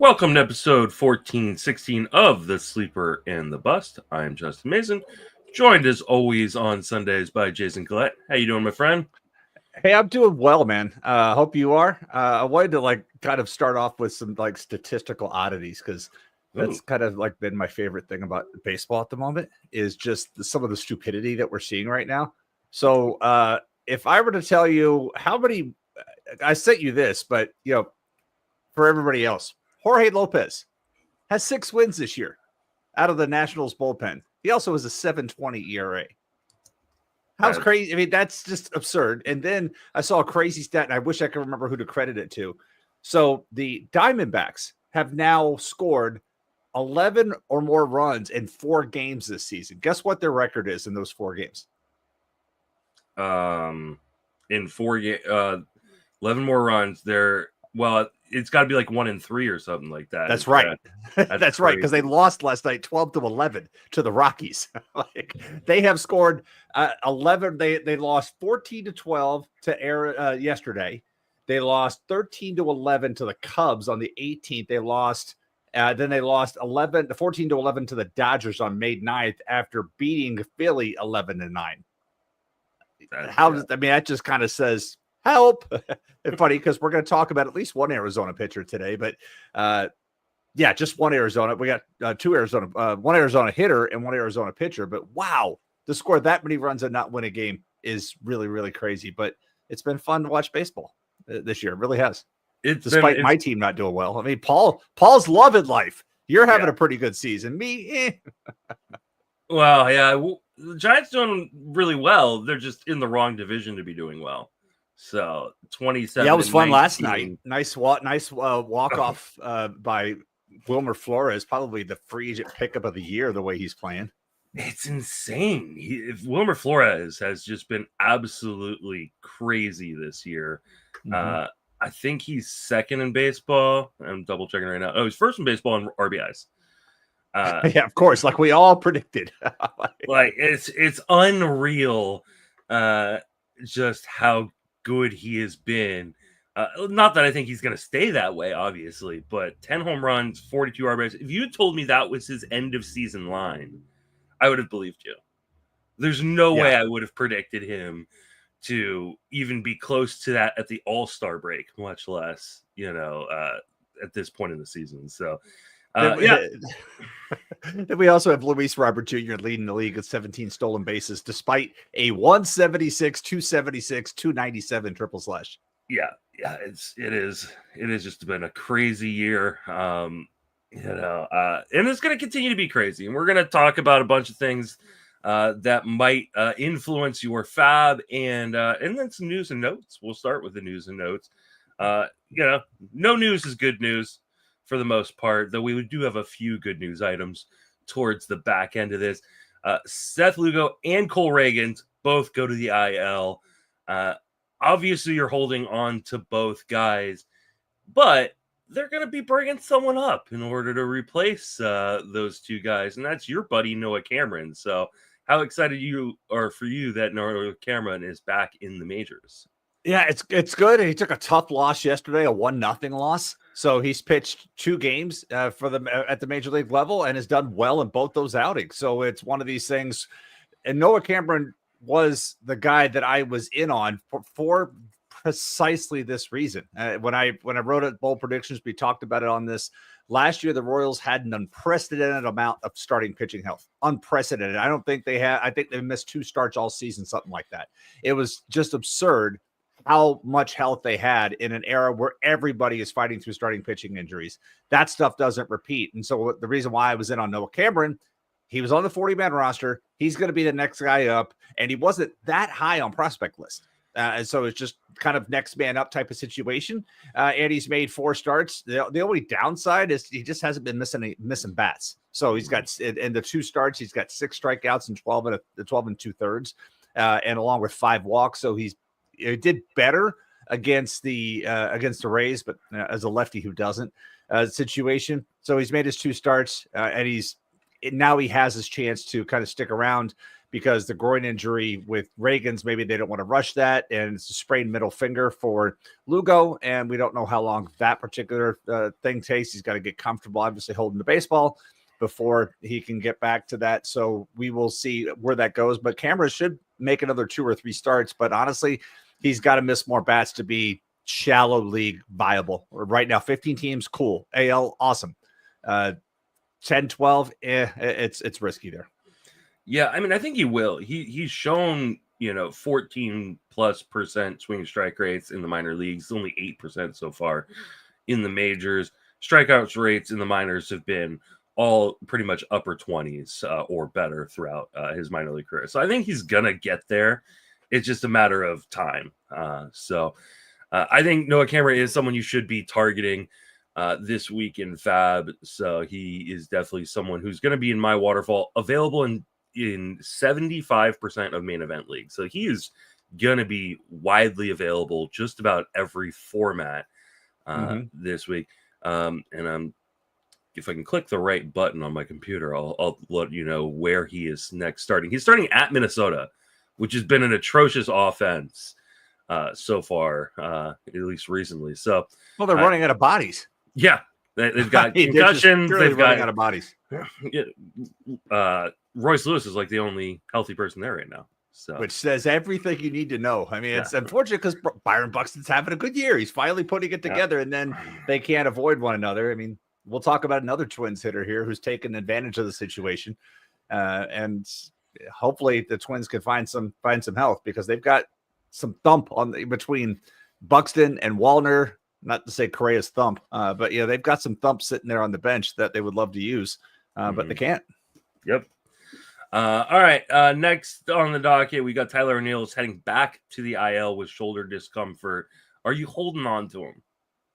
Welcome to episode 1416 of The Sleeper and the Bust. I am Justin Mason, joined as always on Sundays by Jason Collette. How you doing, my friend? Hey, I'm doing well, man. Hope you are. I wanted to kind of start off with some statistical oddities because that's kind of been my favorite thing about baseball at the moment is just some of the stupidity that we're seeing right now. So if I were to tell you how many, I sent you this, but for everybody else, Jorge Lopez has 6 wins this year out of the Nationals bullpen. He also has a 7.20 ERA. How's crazy? I mean, that's just absurd. And then I saw a crazy stat, and I wish I could remember who to credit it to. So the Diamondbacks have now scored 11 or more runs in 4 games this season. Guess what their record is in those 4 games? In 4 games, 11 more runs. It's got to be like 1-3 or something like that. That's right. That's right, because they lost last night 12-11 to the Rockies. They have scored 11. They lost 14-12 to yesterday. They lost 13-11 to the Cubs on the 18th. They lost then they lost 14-11 to the Dodgers on May 9th after beating Philly 11-9. That just kind of says help. It's funny because we're going to talk about at least one Arizona pitcher today, but just one Arizona. We got 2 Arizona, one Arizona hitter and one Arizona pitcher. But wow, to score that many runs and not win a game is really, really crazy. But it's been fun to watch baseball this year. It really has. Despite my team not doing well. I mean, Paul's loving life. You're having a pretty good season. Me, Well, yeah, the Giants doing really well. They're just in the wrong division to be doing well. So 27. Yeah, it was fun last night. Nice walk off by Wilmer Flores. Probably the free agent pickup of the year. The way he's playing, it's insane. Wilmer Flores has just been absolutely crazy this year. Mm-hmm. I think he's second in baseball. I'm double checking right now. Oh, he's first in baseball in RBIs. Yeah, of course, like we all predicted. It's unreal, just how good he has been. Not that I think he's going to stay that way, obviously, but 10 home runs, 42 RBIs. If you had told me that was his end of season line, I would have believed you. There's no way I would have predicted him to even be close to that at the All-Star break, much less, at this point in the season. So, Then we also have Luis Robert Jr. leading the league with 17 stolen bases, despite a 176, 276, 297 triple slash. Yeah, it is just been a crazy year, and it's going to continue to be crazy. And we're going to talk about a bunch of things that might influence your FAAB, and then some news and notes. We'll start with the news and notes. No news is good news for the most part, though we do have a few good news items towards the back end of this. Seth Lugo and Cole Ragans both go to the IL. Obviously, you're holding on to both guys, but they're going to be bringing someone up in order to replace those 2 guys, and that's your buddy Noah Cameron. So how excited you are for you that Noah Cameron is back in the majors? Yeah, it's good. He took a tough loss yesterday, a 1-0 loss. So he's pitched 2 games for them at the major league level and has done well in both those outings. So it's one of these things. And Noah Cameron was the guy that I was in on for precisely this reason. When I wrote at Bold Predictions, we talked about it on this. Last year, the Royals had an unprecedented amount of starting pitching health. Unprecedented. I don't think they had. I think they missed 2 starts all season, something like that. It was just absurd how much health they had in an era where everybody is fighting through starting pitching injuries. That stuff doesn't repeat. And so the reason why I was in on Noah Cameron, he was on the 40-man roster. He's going to be the next guy up, and he wasn't that high on prospect list. And so it's just kind of next man up type of situation. And he's made 4 starts. The only downside is he just hasn't been missing bats. So he's got in the 2 starts, he's got 6 strikeouts and 12 and 2/3, and along with 5 walks. So he did better against the Rays, but as a lefty who doesn't situation. So he's made his 2 starts, and he's now he has his chance to kind of stick around because the groin injury with Ragans, maybe they don't want to rush that. And it's a sprained middle finger for Lugo. And we don't know how long that particular thing takes. He's got to get comfortable, obviously, holding the baseball before he can get back to that. So we will see where that goes. But Cameron should make another 2 or 3 starts. But honestly, he's got to miss more bats to be shallow league viable. Right now, 15 teams, cool. AL, awesome. 10, 12, it's risky there. Yeah, I mean, I think he will. He's shown, 14+% swing strike rates in the minor leagues, only 8% so far in the majors. Strikeouts rates in the minors have been all pretty much upper 20s or better throughout his minor league career. So I think he's going to get there. It's just a matter of time. So I think Noah Cameron is someone you should be targeting this week in FAAB. So he is definitely someone who's going to be in my waterfall, available in 75% of main event leagues. So he is going to be widely available just about every format this week. And if I can click the right button on my computer, I'll let you know where he is next starting. He's starting at Minnesota, which has been an atrocious offense so far, at least recently. So, well, they're running out of bodies. Yeah, they've got concussions. They've got running out of bodies. Royce Lewis is like the only healthy person there right now. So, which says everything you need to know. I mean, it's unfortunate because Byron Buxton's having a good year. He's finally putting it together, and then they can't avoid one another. I mean, we'll talk about another Twins hitter here who's taken advantage of the situation, and hopefully the Twins can find some health because they've got some thump between Buxton and Wallner. Not to say Correa's thump, but they've got some thump sitting there on the bench that they would love to use, but they can't. Yep. All right. Next on the docket, we got Tyler O'Neill is heading back to the IL with shoulder discomfort. Are you holding on to him?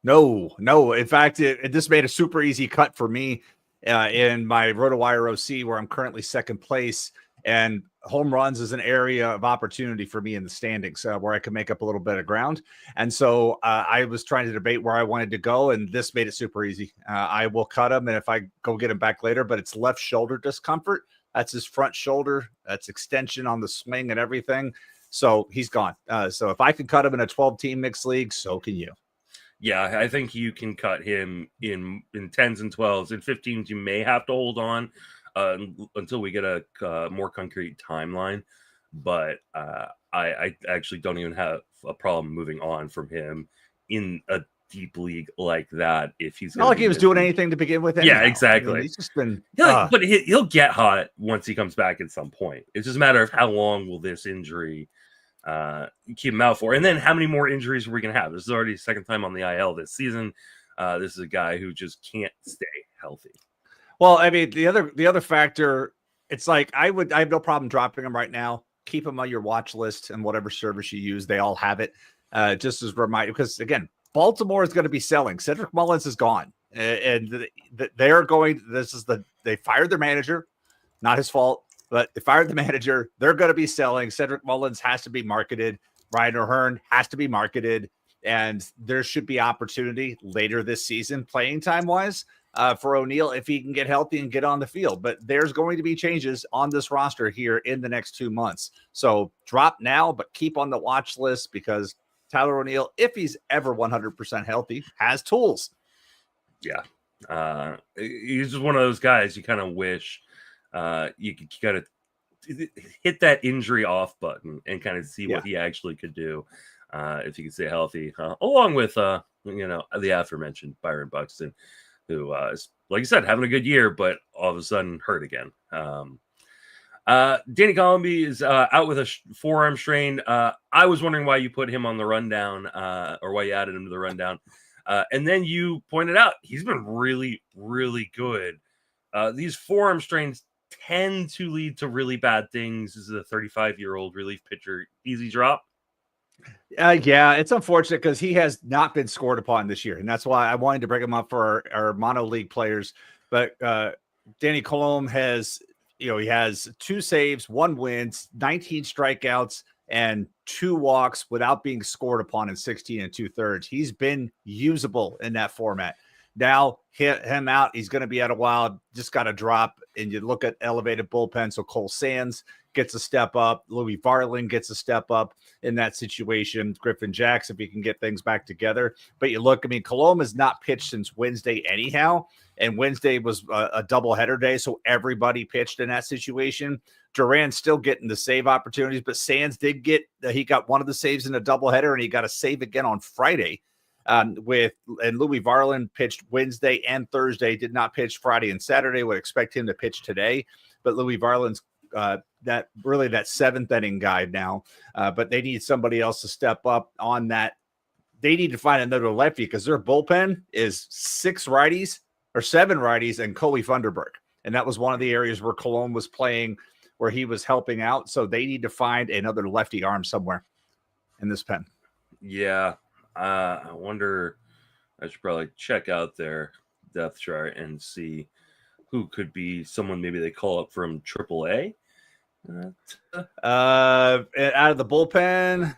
No. In fact, this made a super easy cut for me in my RotoWire OC, where I'm currently second place. And home runs is an area of opportunity for me in the standings where I can make up a little bit of ground. And so I was trying to debate where I wanted to go, and this made it super easy. I will cut him, and if I go get him back later, but it's left shoulder discomfort. That's his front shoulder. That's extension on the swing and everything. So he's gone. So if I can cut him in a 12-team mixed league, so can you. Yeah, I think you can cut him in 10s and 12s. In 15s, you may have to hold on until we get a more concrete timeline. But I actually don't even have a problem moving on from him in a deep league like that. If he's not like he was doing anything to begin with. Anyhow. Yeah, exactly. I mean, he's just been, but he'll get hot once he comes back at some point. It's just a matter of how long will this injury keep him out for, and then how many more injuries are we gonna have? This is already the second time on the IL this season. This is a guy who just can't stay healthy. Well, I mean, the other factor, it's like I have no problem dropping him right now. Keep him on your watch list and whatever service you use, they all have it. Just as a reminder, because again, Baltimore is going to be selling. Cedric Mullins is gone, and they are going. They fired their manager, not his fault, but they fired the manager. They're going to be selling. Cedric Mullins has to be marketed. Ryan O'Hearn has to be marketed, and there should be opportunity later this season, playing time wise, for O'Neill if he can get healthy and get on the field. But there's going to be changes on this roster here in the next 2 months. So drop now, but keep on the watch list because Tyler O'Neill, if he's ever 100% healthy, has tools. Yeah. He's just one of those guys you kind of wish you could kind of hit that injury off button and kind of see what he actually could do if he could stay healthy, along with, the aforementioned Byron Buxton, who is, like you said, having a good year, but all of a sudden hurt again. Danny Colomby is out with a forearm strain. I was wondering why you put him on the rundown or why you added him to the rundown. And then you pointed out he's been really, really good. These forearm strains tend to lead to really bad things. This is a 35-year-old relief pitcher. Easy drop. Yeah, it's unfortunate because he has not been scored upon this year. And that's why I wanted to bring him up for our mono league players. But Danny Colomb has, he has 2 saves, 1 win, 19 strikeouts, and 2 walks without being scored upon in 16 2/3. He's been usable in that format. Now hit him out. He's going to be out a while. Just got to drop. And you look at elevated bullpen. So Cole Sands gets a step up. Louis Varland gets a step up in that situation. Griffin Jacks, if he can get things back together. But you look, I mean, Colomb has not pitched since Wednesday anyhow. And Wednesday was a doubleheader day. So everybody pitched in that situation. Duran's still getting the save opportunities, but Sands did he got one of the saves in a doubleheader, and he got a save again on Friday. And Louis Varland pitched Wednesday and Thursday, did not pitch Friday and Saturday. Would expect him to pitch today, but Louis Varland's that seventh inning guy now. But they need somebody else to step up on that. They need to find another lefty because their bullpen is 7 righties and Coley Funderburg. And that was one of the areas where Colomb was playing, where he was helping out. So they need to find another lefty arm somewhere in this pen. Yeah. I wonder, I should probably check out their depth chart and see who could be someone maybe they call up from AAA. Out of the bullpen,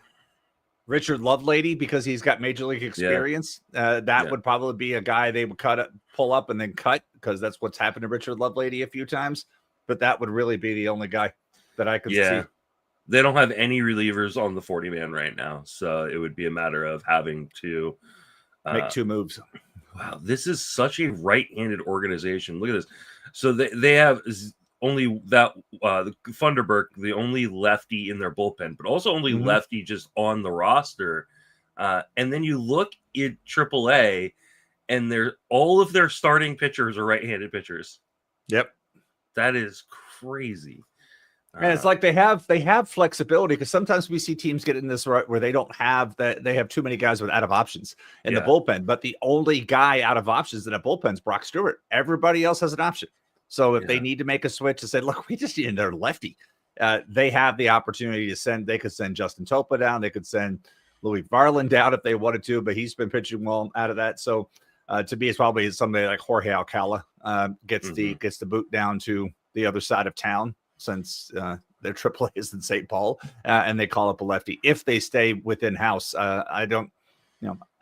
Richard Lovelady, because he's got major league experience. That would probably be a guy they would pull up and then cut, because that's what's happened to Richard Lovelady a few times. But that would really be the only guy that I could see. They don't have any relievers on the 40-man right now, so it would be a matter of having to make 2 moves. Wow, this is such a right-handed organization. Look at this. So they have only that Funderburg, the only lefty in their bullpen, but also only lefty just on the roster. And then you look at AAA, and all of their starting pitchers are right-handed pitchers. Yep, that is crazy. And it's like they have flexibility, because sometimes we see teams get in this right where they don't have that. They have too many guys with out of options in the bullpen, but the only guy out of options in a bullpen is Brock Stewart. Everybody else has an option. So if they need to make a switch and say, look, we just need another lefty, they have the opportunity to send. They could send Justin Topa down. They could send Louis Varland down if they wanted to, but he's been pitching well out of that. So to me, it's probably somebody like Jorge Alcala gets the boot down to the other side of town, since their AAA is in St. Paul, and they call up a lefty if they stay within house. I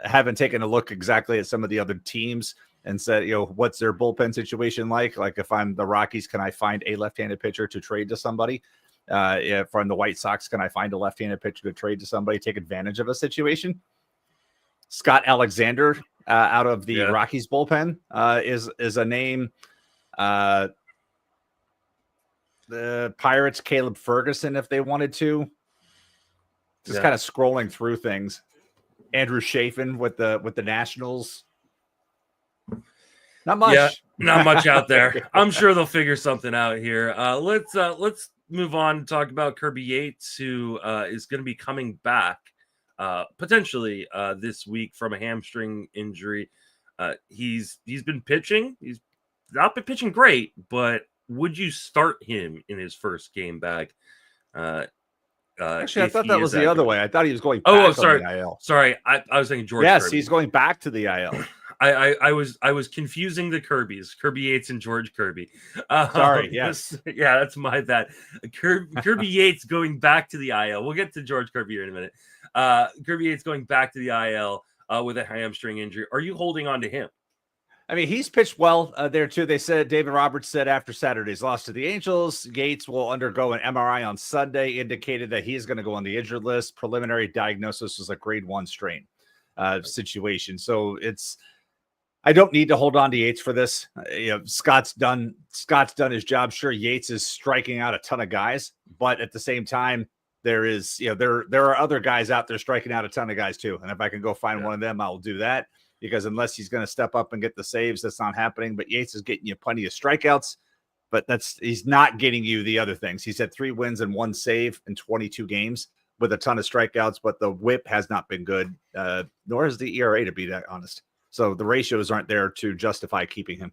haven't taken a look exactly at some of the other teams and said, what's their bullpen situation like? Like, if I'm the Rockies, can I find a left-handed pitcher to trade to somebody? If I'm the White Sox, can I find a left-handed pitcher to trade to somebody, take advantage of a situation? Scott Alexander out of the Rockies bullpen is a name. The Pirates, Caleb Ferguson, if they wanted to. Just kind of scrolling through things. Andrew Chafin with the Nationals. Not much. Yeah, not much out there. I'm sure they'll figure something out here. Let's move on and talk about Kirby Yates, who is going to be coming back potentially this week from a hamstring injury. He's been pitching. He's not been pitching great, but would you start him in his first game back? Actually, I thought that was the other way. I thought he was going back sorry. on the IL. Sorry, I was thinking George Yes, Kirby. he's going back to the IL. I was confusing the Kirbys, Kirby Yates and George Kirby. Sorry, yes. That's my bad. Kirby Yates going back to the IL. We'll get to George Kirby here in a minute. Kirby Yates going back to the IL with a hamstring injury. Are you holding on to him? I mean, he's pitched well there too. They said, David Roberts said after Saturday's loss to the Angels, Yates will undergo an MRI on Sunday, indicated that he is going to go on the injured list. Preliminary diagnosis was a grade 1 strain situation. So I don't need to hold on to Yates for this. Scott's done his job. Sure, Yates is striking out a ton of guys, but at the same time, there are other guys out there striking out a ton of guys too. And if I can go find one of them, I'll do that. Because unless he's going to step up and get the saves, that's not happening. But Yates is getting you plenty of strikeouts, but he's not getting you the other things. He's had 3 wins and 1 save in 22 games with a ton of strikeouts, but the whip has not been good, nor is the ERA, to be that honest. So the ratios aren't there to justify keeping him.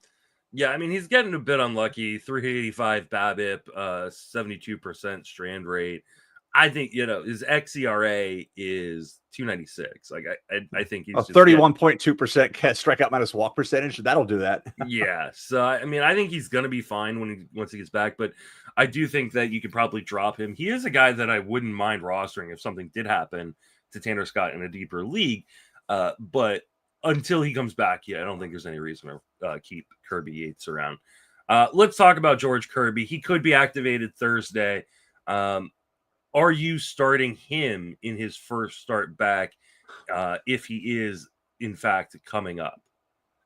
Yeah, I mean, he's getting a bit unlucky. 385 BABIP, 72% strand rate. I think, his xERA is 296. Like, I think he's 31.2% strikeout minus walk percentage. That'll do that. Yeah. So, I mean, I think he's going to be fine once he gets back, but I do think that you could probably drop him. He is a guy that I wouldn't mind rostering if something did happen to Tanner Scott in a deeper league. But until he comes back, I don't think there's any reason to keep Kirby Yates around. Let's talk about George Kirby. He could be activated Thursday. Are you starting him in his first start back if he is, in fact, coming up?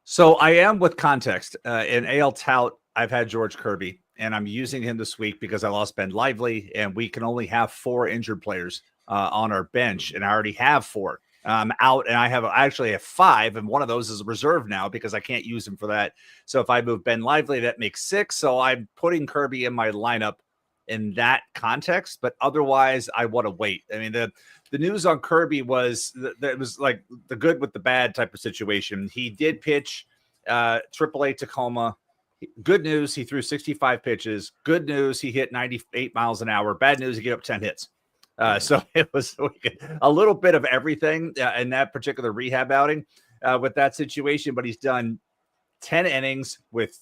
So I am with context. In AL Tout, I've had George Kirby, and I'm using him this week because I lost Ben Lively, and we can only have 4 injured players on our bench, and I already have 4 out, and I actually have 5, and one of those is a reserve now because I can't use him for that. So if I move Ben Lively, that makes 6. So I'm putting Kirby in my lineup in that context, but otherwise I want to wait. I mean, the news on Kirby was that it was like the good with the bad type of situation. He did pitch AAA Tacoma. Good news, he threw 65 pitches. Good news, he hit 98 miles an hour. Bad news, he gave up 10 hits. So it was a little bit of everything in that particular rehab outing with that situation, but he's done 10 innings with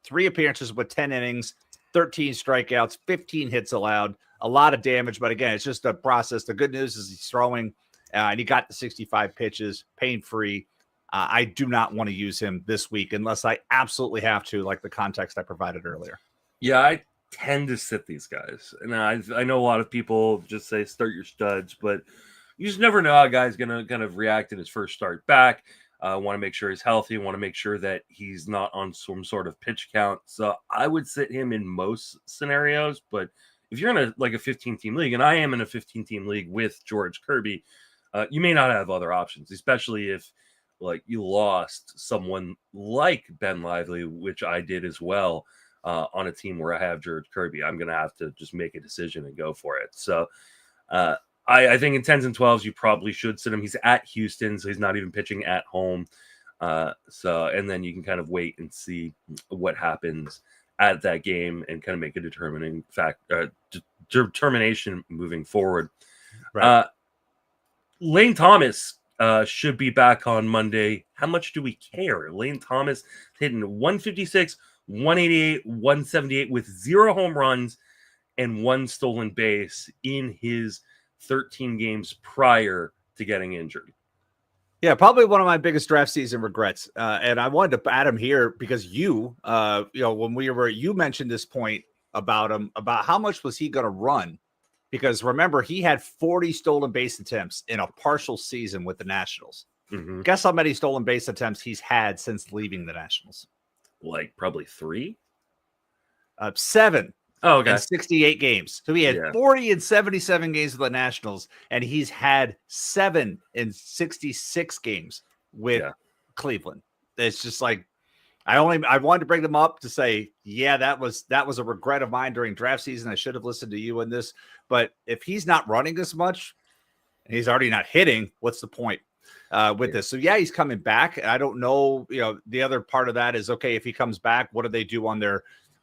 3 appearances with 10 innings, 13 strikeouts, 15 hits allowed, a lot of damage. But again, it's just a process. The good news is he's throwing and he got the 65 pitches pain-free. I do not want to use him this week unless I absolutely have to, like the context I provided earlier. Yeah, I tend to sit these guys. And I know a lot of people just say start your studs, but you just never know how a guy's going to kind of react in his first start back. Want to make sure he's healthy, want to make sure that he's not on some sort of pitch count. So I would sit him in most scenarios, but if you're in a 15-team league, and I am in a 15-team league with George Kirby, you may not have other options, especially if you lost someone like Ben Lively, which I did as well on a team where I have George Kirby. I'm going to have to just make a decision and go for it. So I think in 10s and 12s, you probably should sit him. He's at Houston, so he's not even pitching at home. And then you can kind of wait and see what happens at that game and kind of make a determination moving forward. Right. Lane Thomas should be back on Monday. How much do we care? Lane Thomas hitting 156, 188, 178 with 0 home runs and 1 stolen base in his 13 games prior to getting injured. Yeah, probably one of my biggest draft season regrets. And I wanted to add him here because you mentioned this point about him, about how much was he going to run? Because remember, he had 40 stolen base attempts in a partial season with the Nationals. Mm-hmm. Guess how many stolen base attempts he's had since leaving the Nationals? Probably 3? 7. Oh, okay. In 68 games. So he had 40 and 77 games with the Nationals, and he's had 7 in 66 games with Cleveland. It's just like I wanted to bring them up to say, that was a regret of mine during draft season. I should have listened to you in this. But if he's not running as much and he's already not hitting, what's the point with this? So he's coming back. I don't know. The other part of that is, okay, if he comes back, what do they do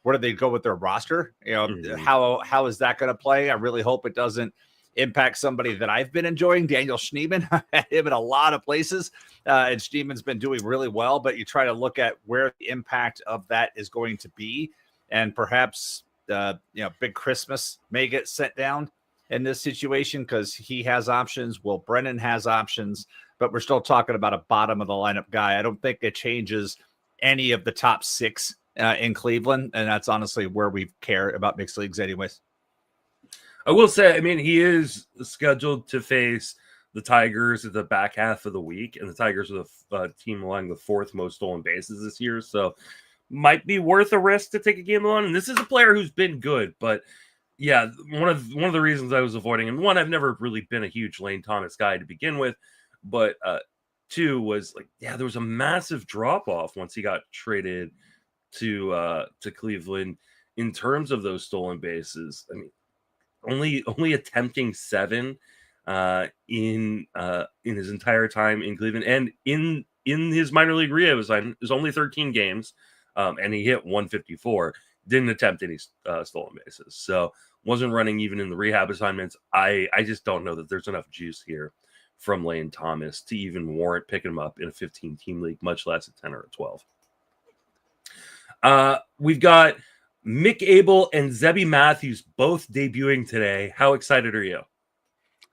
where do they go with their roster? How is that going to play? I really hope it doesn't impact somebody that I've been enjoying, Daniel Schneemann. I had him in a lot of places, and Schneemann's been doing really well, but you try to look at where the impact of that is going to be, and perhaps Big Christmas may get sent down in this situation because he has options. Will Brennan has options, but we're still talking about a bottom of the lineup guy. I don't think it changes any of the top 6 in Cleveland, and that's honestly where we care about mixed leagues anyways. I will say, he is scheduled to face the Tigers at the back half of the week, and the Tigers are the team allowing the 4th most stolen bases this year, so might be worth a risk to take a game on. And this is a player who's been good, but one of the reasons I was avoiding him, one, I've never really been a huge Lane Thomas guy to begin with, but 2 was there was a massive drop off once he got traded to Cleveland in terms of those stolen bases. Only attempting 7 in his entire time in Cleveland, and in his minor league rehab assignment, it was only 13 games, and he hit 154. Didn't attempt any stolen bases, so wasn't running even in the rehab assignments. I just don't know that there's enough juice here from Lane Thomas to even warrant picking him up in a 15-team league, much less a 10 or a 12. We've got Mick Abel and Zebby Matthews both debuting today. How excited are you?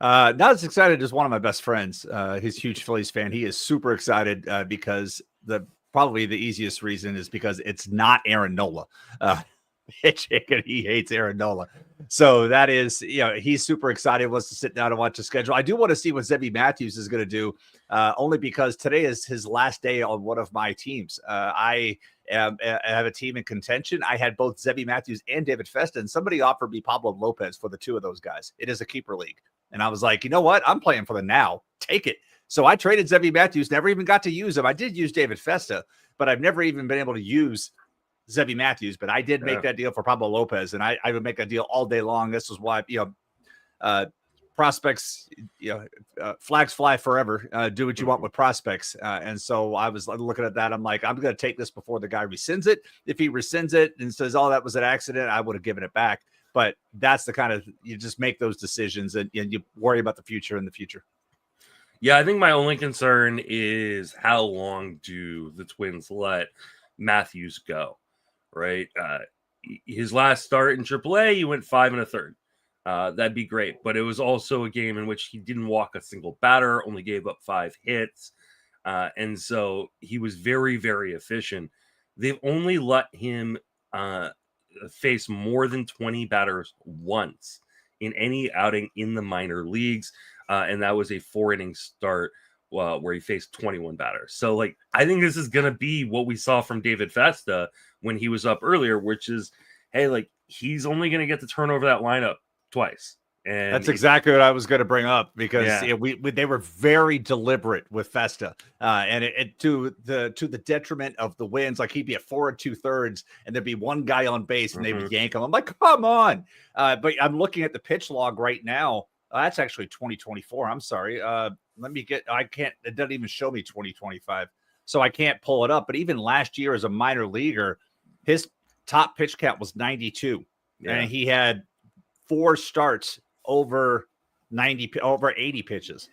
Not as excited as one of my best friends. He's a huge Phillies fan. He is super excited because probably the easiest reason is because it's not Aaron Nola. Pitching, and he hates Aaron Nola. So that is, he's super excited, wants to sit down and watch the schedule. I do want to see what Zebby Matthews is going to do, only because today is his last day on one of my teams. I have a team in contention. I had both Zebby Matthews and David Festa, and somebody offered me Pablo Lopez for the two of those guys. It is a keeper league. And I was like, you know what? I'm playing for the now. Take it. So I traded Zebby Matthews, never even got to use him. I did use David Festa, but I've never even been able to use Zebby Matthews. But I did make that deal for Pablo Lopez, and I would make that deal all day long. This is why, prospects, flags fly forever. Do what you want with prospects. And so I was looking at that. I'm like, I'm going to take this before the guy rescinds it. If he rescinds it and says, oh, that was an accident, I would have given it back. But that's the kind of, you just make those decisions and you worry about the future in the future. Yeah, I think my only concern is how long do the Twins let Matthews go, right? His last start in AAA, he went 5 1/3. That'd be great. But it was also a game in which he didn't walk a single batter, only gave up 5 hits. And so he was very, very efficient. They've only let him face more than 20 batters once in any outing in the minor leagues. And that was a 4-inning start where he faced 21 batters. So, I think this is going to be what we saw from David Festa when he was up earlier, which is, hey, he's only going to get to turn over that lineup twice. And that's exactly what I was going to bring up, because they were very deliberate with Festa, and it to the detriment of the wins. Like, he'd be at 4 2/3, and there'd be one guy on base, and they would yank him. I'm like, come on! But I'm looking at the pitch log right now. That's actually 2024. I'm sorry. Let me get. I can't. It doesn't even show me 2025, so I can't pull it up. But even last year as a minor leaguer, his top pitch count was 92, and he had 4 starts over 80 pitches.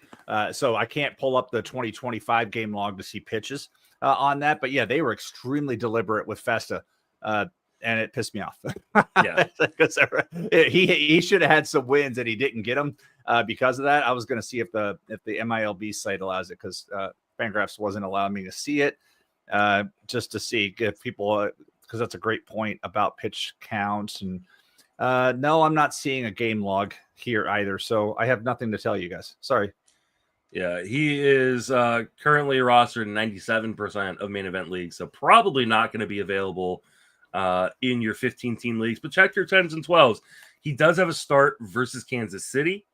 So I can't pull up the 2025 game log to see pitches on that. But yeah, they were extremely deliberate with Festa, and it pissed me off. Yeah, he should have had some wins and he didn't get them because of that. I was going to see if the MILB site allows it, because Fangraphs wasn't allowing me to see it, just to see if people, because that's a great point about pitch counts. And no, I'm not seeing a game log here either, so I have nothing to tell you guys. Sorry. Yeah, he is currently rostered in 97% of main event leagues, so probably not going to be available in your 15-team leagues. But check your 10s and 12s. He does have a start versus Kansas City,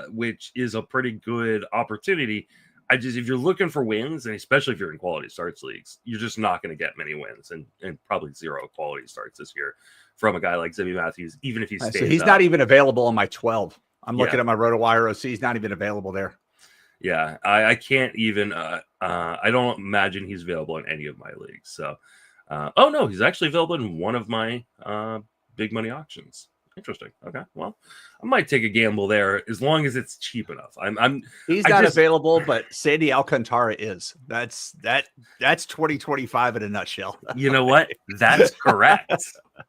which is a pretty good opportunity. If you're looking for wins, and especially if you're in quality starts leagues, you're just not going to get many wins, and probably 0 quality starts this year from a guy like Zebby Matthews, even if he stays. So he's not even available on my 12. I'm looking at my RotoWire OC. He's not even available there. Yeah, I can't even. I don't imagine he's available in any of my leagues. So, oh no, he's actually available in one of my big money auctions. Interesting. Okay, well, I might take a gamble there as long as it's cheap enough. He's not available, but Sandy Alcantara is. That's 2025 in a nutshell. You know what? That's correct.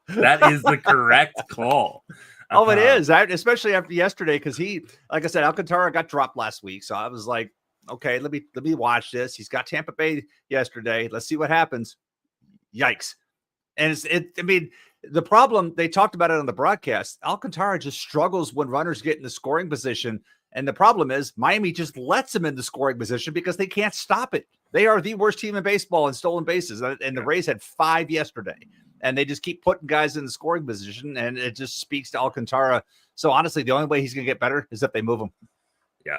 That is the correct call. Oh, it is. Especially after yesterday, because like I said, Alcantara got dropped last week. So I was like, okay, let me watch this. He's got Tampa Bay yesterday. Let's see what happens. Yikes. And the problem, they talked about it on the broadcast, Alcantara just struggles when runners get in the scoring position. And the problem is Miami just lets him in the scoring position because they can't stop it. They are the worst team in baseball in stolen bases. And the Rays had 5 yesterday. And they just keep putting guys in the scoring position. And it just speaks to Alcantara. So honestly, the only way he's going to get better is if they move him. Yeah.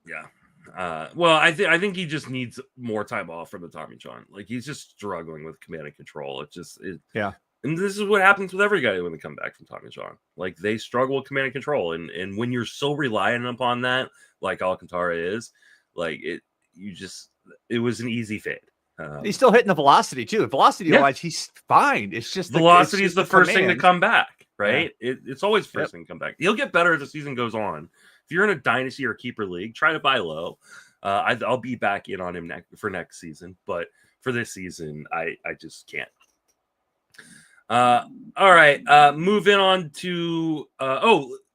Yeah. Well, I think he just needs more time off from the Tommy John. He's just struggling with command and control. Yeah. And this is what happens with every guy when they come back from Tommy John. They struggle with command and control. And when you're so reliant upon that, like Alcantara is, it was an easy fade. He's still hitting the velocity too. Velocity-wise, he's fine. It's just velocity is the first thing to come back, right? Yeah. It's always first thing to come back. He'll get better as the season goes on. If you're in a dynasty or keeper league, try to buy low. I'll be back in on him for next season, but for this season, I just can't. All right. Moving on to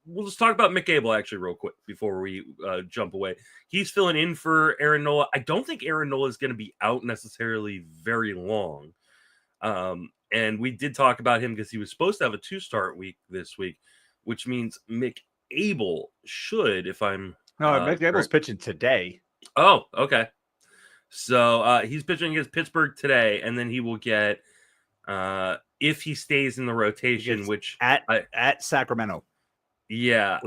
we'll just talk about Mick Abel actually real quick before we jump away. He's filling in for Aaron Nola. I don't think Aaron Nola is going to be out necessarily very long. And we did talk about him because he was supposed to have a 2-start week this week, which means Mick Abel should, if I'm Mick Abel's pitching today. Oh, okay. So he's pitching against Pittsburgh today, and then he will get if he stays in the rotation, which at Sacramento. Yeah,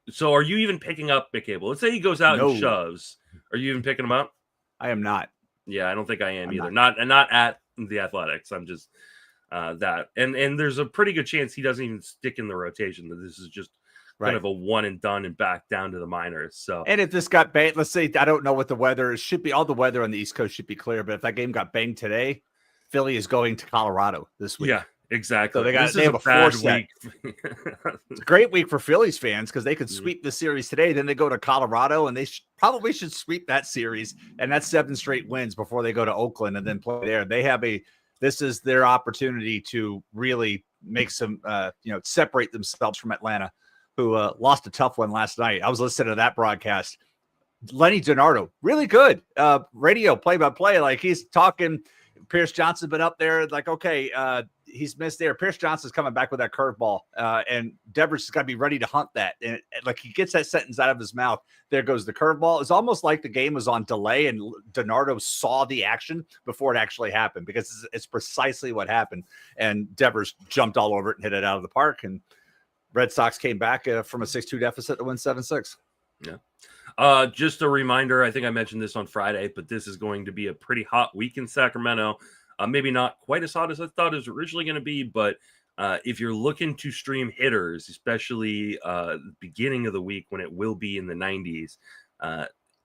so are you even picking up Mick Abel? Let's say he goes out and shoves. Are you even picking him up? I am not. Yeah, I don't think I am either. Not at the Athletics. I'm just that. And there's a pretty good chance he doesn't even stick in the rotation. That this is just kind of a one and done and back down to the minors. So, and if this got banged, let's say I don't know what the weather is. Should be all the weather on the East Coast should be clear. But if that game got banged today, Philly is going to Colorado this week. Yeah, exactly. So they have a 4-set. It's a great week for Phillies fans because they could sweep the series today. Then they go to Colorado and they probably should sweep that series. And that's 7 straight wins before they go to Oakland and then play there. They have this is their opportunity to really make some, separate themselves from Atlanta, who lost a tough one last night. I was listening to that broadcast. Lenny DiNardo, really good radio play-by-play. Like he's talking. Pierce Johnson's been up there. Like, okay, he's missed there. Pierce Johnson's coming back with that curveball, and Devers has got to be ready to hunt that. And like he gets that sentence out of his mouth. There goes the curveball. It's almost like the game was on delay, and DiNardo saw the action before it actually happened because it's precisely what happened. And Devers jumped all over it and hit it out of the park. And Red Sox came back from a 6-2 deficit to win 7-6. Yeah. Just a reminder, I think I mentioned this on Friday, but this is going to be a pretty hot week in Sacramento. Maybe not quite as hot as I thought it was originally going to be, but if you're looking to stream hitters, especially beginning of the week when it will be in the 90s,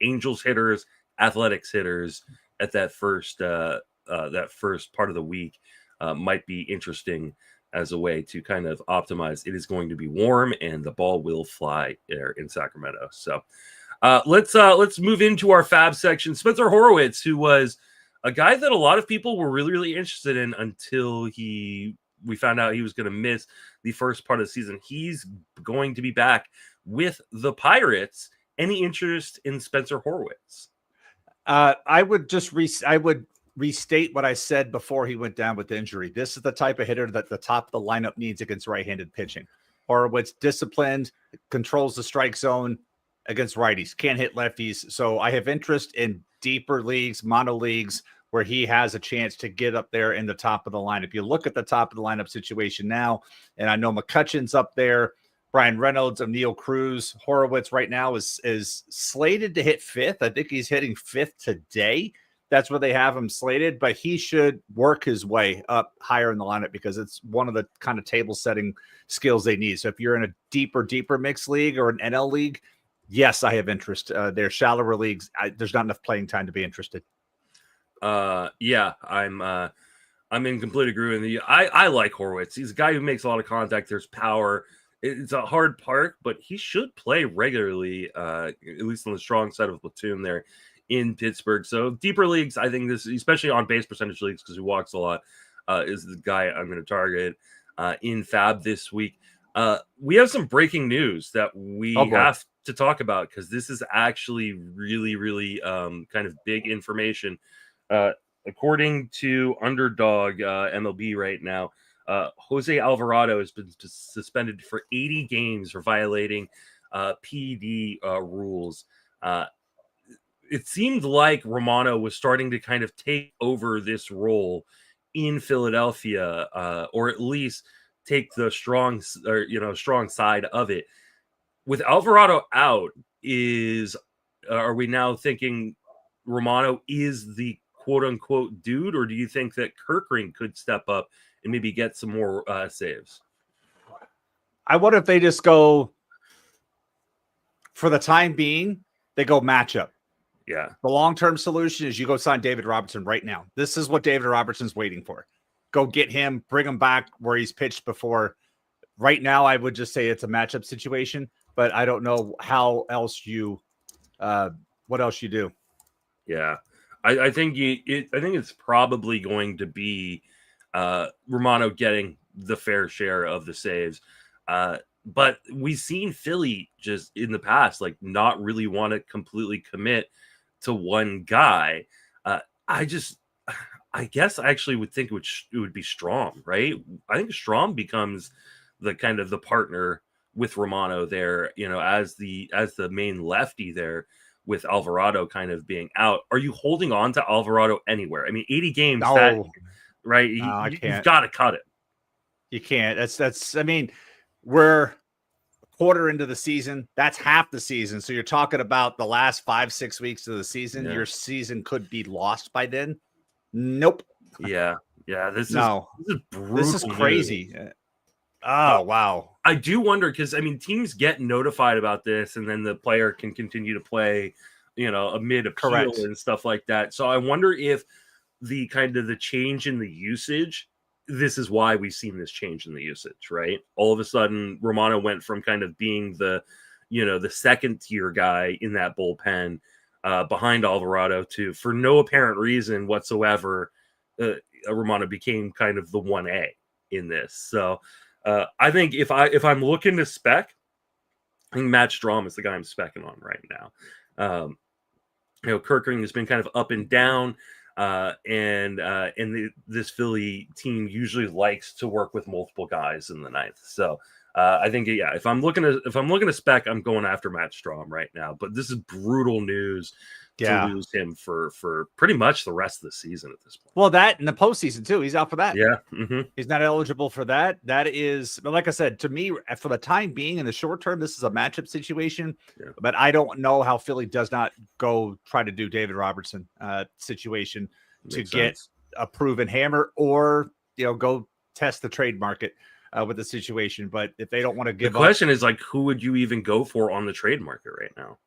Angels hitters, Athletics hitters at that first part of the week might be interesting as a way to kind of optimize. It is going to be warm and the ball will fly there in Sacramento. So let's move into our FAAB section. Spencer Horwitz, who was a guy that a lot of people were really, really interested in until we found out he was going to miss the first part of the season. He's going to be back with the Pirates. Any interest in Spencer Horwitz? I would restate what I said before he went down with injury. This is the type of hitter that the top of the lineup needs against right-handed pitching. Horwitz, disciplined, controls the strike zone against righties, can't hit lefties. So I have interest in deeper leagues, mono leagues, where he has a chance to get up there in the top of the lineup. You look at the top of the lineup situation now, and I know McCutcheon's up there, Brian Reynolds, O'Neill Cruz. Horwitz right now is slated to hit 5th. I think he's hitting 5th today. That's where they have him slated, but he should work his way up higher in the lineup because it's one of the kind of table setting skills they need. So if you're in a deeper mixed league or an NL league, yes, I have interest. They're shallower leagues. There's not enough playing time to be interested. Yeah, I'm in complete agreement with you. I like Horwitz. He's a guy who makes a lot of contact. There's power. It's a hard park, but he should play regularly, at least on the strong side of the platoon there in Pittsburgh. So deeper leagues, I think this, especially on base percentage leagues, because he walks a lot, is the guy I'm going to target in FAAB this week. We have some breaking news that we have to talk about because this is actually really, really kind of big information. According to Underdog MLB right now, Jose Alvarado has been suspended for 80 games for violating PD rules. It seemed like Romano was starting to kind of take over this role in Philadelphia, or at least take the strong side of it. With Alvarado out, are we now thinking Romano is the quote unquote dude, or do you think that Kerkering could step up and maybe get some more saves? I wonder if they just go, for the time being, they go matchup. Yeah. The long-term solution is you go sign David Robertson right now. This is what David Robertson's waiting for. Go get him, bring him back where he's pitched before. Right now, I would just say it's a matchup situation, but I don't know how else what else you do. Yeah. I think it's probably going to be Romano getting the fair share of the saves. But we've seen Philly just in the past, like, not really want to completely commit to one guy. I guess I actually would think it would be Strom, right? I think Strom becomes the kind of the partner with Romano there, as the main lefty there, with Alvarado kind of being out. Are you holding on to Alvarado anywhere? I mean, 80 games, right? No, I can't. You've got to cut it. You can't. That's. I mean, we're a quarter into the season. That's half the season. So you're talking about the last 5-6 weeks of the season. Yeah. Your season could be lost by then. Nope. Yeah. This is brutal. This is crazy. Oh, wow. I do wonder, because teams get notified about this, and then the player can continue to play, amid appeal and stuff like that. So I wonder if the kind of the change in the usage, this is why we've seen this change in the usage, right? All of a sudden, Romano went from kind of being the second tier guy in that bullpen behind Alvarado to, for no apparent reason whatsoever, Romano became kind of the 1A in this. So I think if I'm looking to spec, I think Matt Strom is the guy I'm specking on right now. Kirkering has been kind of up and down, and this Philly team usually likes to work with multiple guys in the ninth. So I think, if I'm looking to spec, I'm going after Matt Strom right now. But this is brutal news to lose him for pretty much the rest of the season at this point. Well, that in the postseason too. He's out for that. Yeah. He's not eligible for that. That is, but like I said, to me, for the time being, in the short term, this is a matchup situation. Yeah. But I don't know how Philly does not go try to do David Robertson situation to get a proven hammer, or go test the trade market with the situation. But if they don't want to give, the question is, like, who would you even go for on the trade market right now?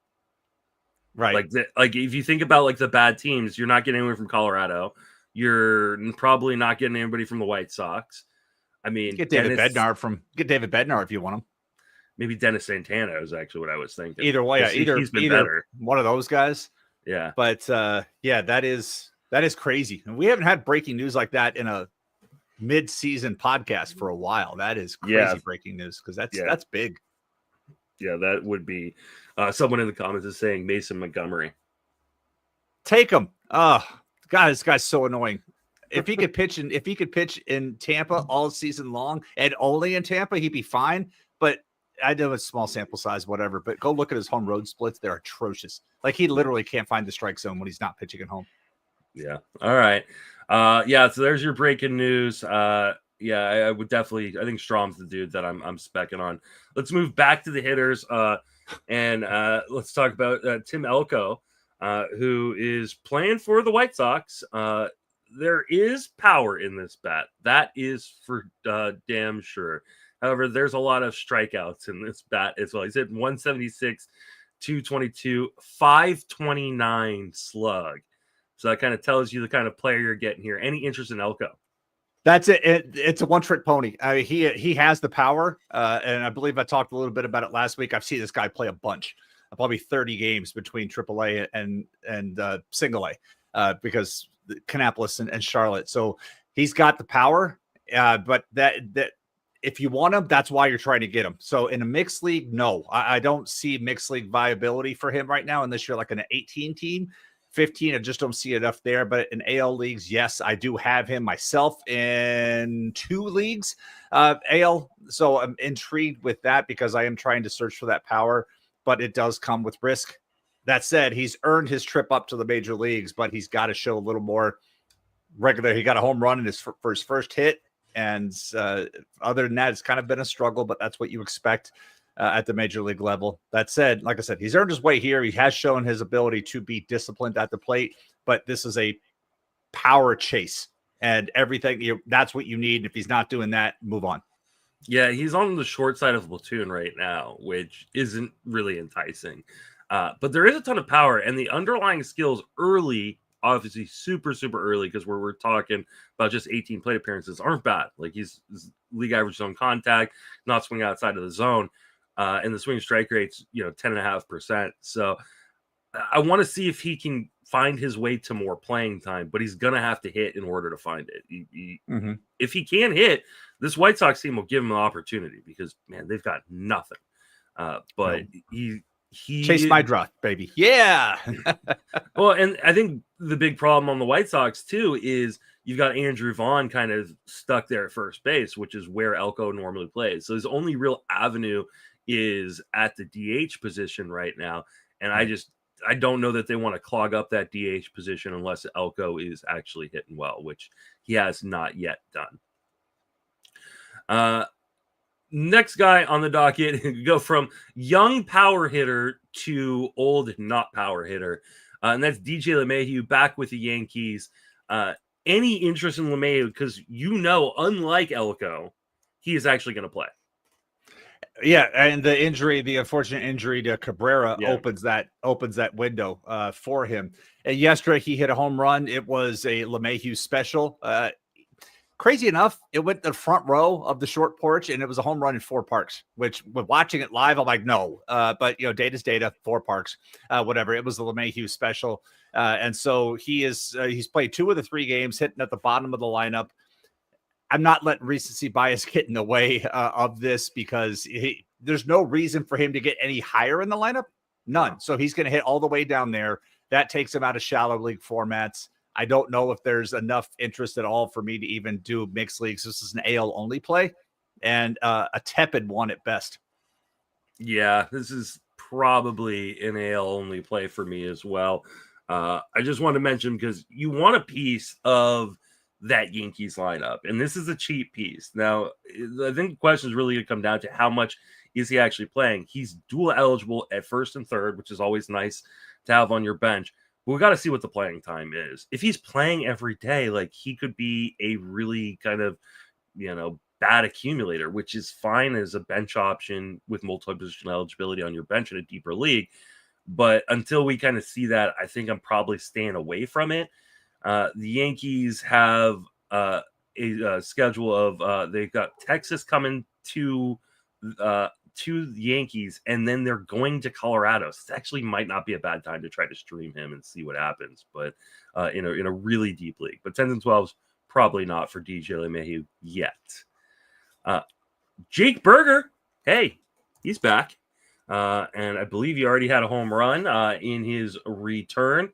Right. Like if you think about like the bad teams, you're not getting anyone from Colorado. You're probably not getting anybody from the White Sox. I mean, get David Bednar if you want him. Maybe Dennis Santana is actually what I was thinking. Either way, he's been better. One of those guys. Yeah. But that is crazy. And we haven't had breaking news like that in a mid-season podcast for a while. That is crazy breaking news, because that's big. Yeah, that would be. Someone in the comments is saying Mason Montgomery. Take him. God, this guy's so annoying. If he could pitch in Tampa all season long, and only in Tampa, he'd be fine. But I know it's small sample size, whatever. But go look at his home road splits; they're atrocious. Like, he literally can't find the strike zone when he's not pitching at home. Yeah. All right. So there's your breaking news. I would definitely. I think Strom's the dude that I'm specking on. Let's move back to the hitters. And let's talk about Tim Elko, who is playing for the White Sox. There is power in this bat. That is for damn sure. However, there's a lot of strikeouts in this bat as well. He's hit 176, 222, 529 slug. So that kind of tells you the kind of player you're getting here. Any interest in Elko? That's it. It's a one-trick pony. I mean, he has the power, and I believe I talked a little bit about it last week. I've seen this guy play a bunch, probably 30 games between AAA and Single A, because Kannapolis and Charlotte. So he's got the power, but that if you want him, that's why you're trying to get him. So in a mixed league, no, I don't see mixed league viability for him right now unless you're like an 18 team. 15, I just don't see enough there. But in AL leagues, yes, I do have him myself in 2 leagues, AL. So I'm intrigued with that, because I am trying to search for that power, but it does come with risk. That said, he's earned his trip up to the major leagues, but he's got to show a little more regular. He got a home run for his first hit. And other than that, it's kind of been a struggle, but that's what you expect at the major league level. That said, like I said, he's earned his way here. He has shown his ability to be disciplined at the plate, but this is a power chase, and everything. That's what you need. If he's not doing that, move on. Yeah, he's on the short side of the platoon right now, which isn't really enticing. But there is a ton of power, and the underlying skills early, obviously super, super early, because we're talking about just 18 plate appearances, aren't bad. Like, his league average zone contact, not swing outside of the zone. And the swing strike rate's 10.5%. So I want to see if he can find his way to more playing time, but he's going to have to hit in order to find it. If he can hit, this White Sox team will give him an opportunity because, man, they've got nothing. But he chase my draft, baby. Yeah. Well, and I think the big problem on the White Sox, too, is you've got Andrew Vaughn kind of stuck there at first base, which is where Elko normally plays. So his only real avenue is at the DH position right now. And I don't know that they want to clog up that DH position unless Elko is actually hitting well, which he has not yet done. Next guy on the docket, go from young power hitter to old not power hitter. And that's DJ LeMahieu back with the Yankees. Any interest in LeMahieu? Because unlike Elko, he is actually going to play. Yeah, and the unfortunate injury to Cabrera opens that window for him. And yesterday he hit a home run. It was a LeMahieu special. Crazy enough, it went the front row of the short porch, and it was a home run in 4 parks, which with watching it live, I'm like, no. But, data's data, 4 parks, whatever. It was the LeMahieu special. And so he's played 2 of the 3 games, hitting at the bottom of the lineup. I'm not letting recency bias get in the way of this because there's no reason for him to get any higher in the lineup. None. So he's going to hit all the way down there. That takes him out of shallow league formats. I don't know if there's enough interest at all for me to even do mixed leagues. This is an AL only play and a tepid one at best. Yeah, this is probably an AL only play for me as well. I just want to mention because you want a piece of that Yankees lineup, and this is a cheap piece. Now, I think the question is really going to come down to how much is he actually playing. He's dual eligible at first and third, which is always nice to have on your bench. But we got to see what the playing time is. If he's playing every day, like he could be a really kind of, bad accumulator, which is fine as a bench option with multi-position eligibility on your bench in a deeper league. But until we kind of see that, I think I'm probably staying away from it. The Yankees have a schedule of they've got Texas coming to the Yankees, and then they're going to Colorado. So it actually might not be a bad time to try to stream him and see what happens. But in a really deep league, but 10s and 12s probably not for DJ LeMahieu yet. Jake Burger, hey, he's back, and I believe he already had a home run in his return.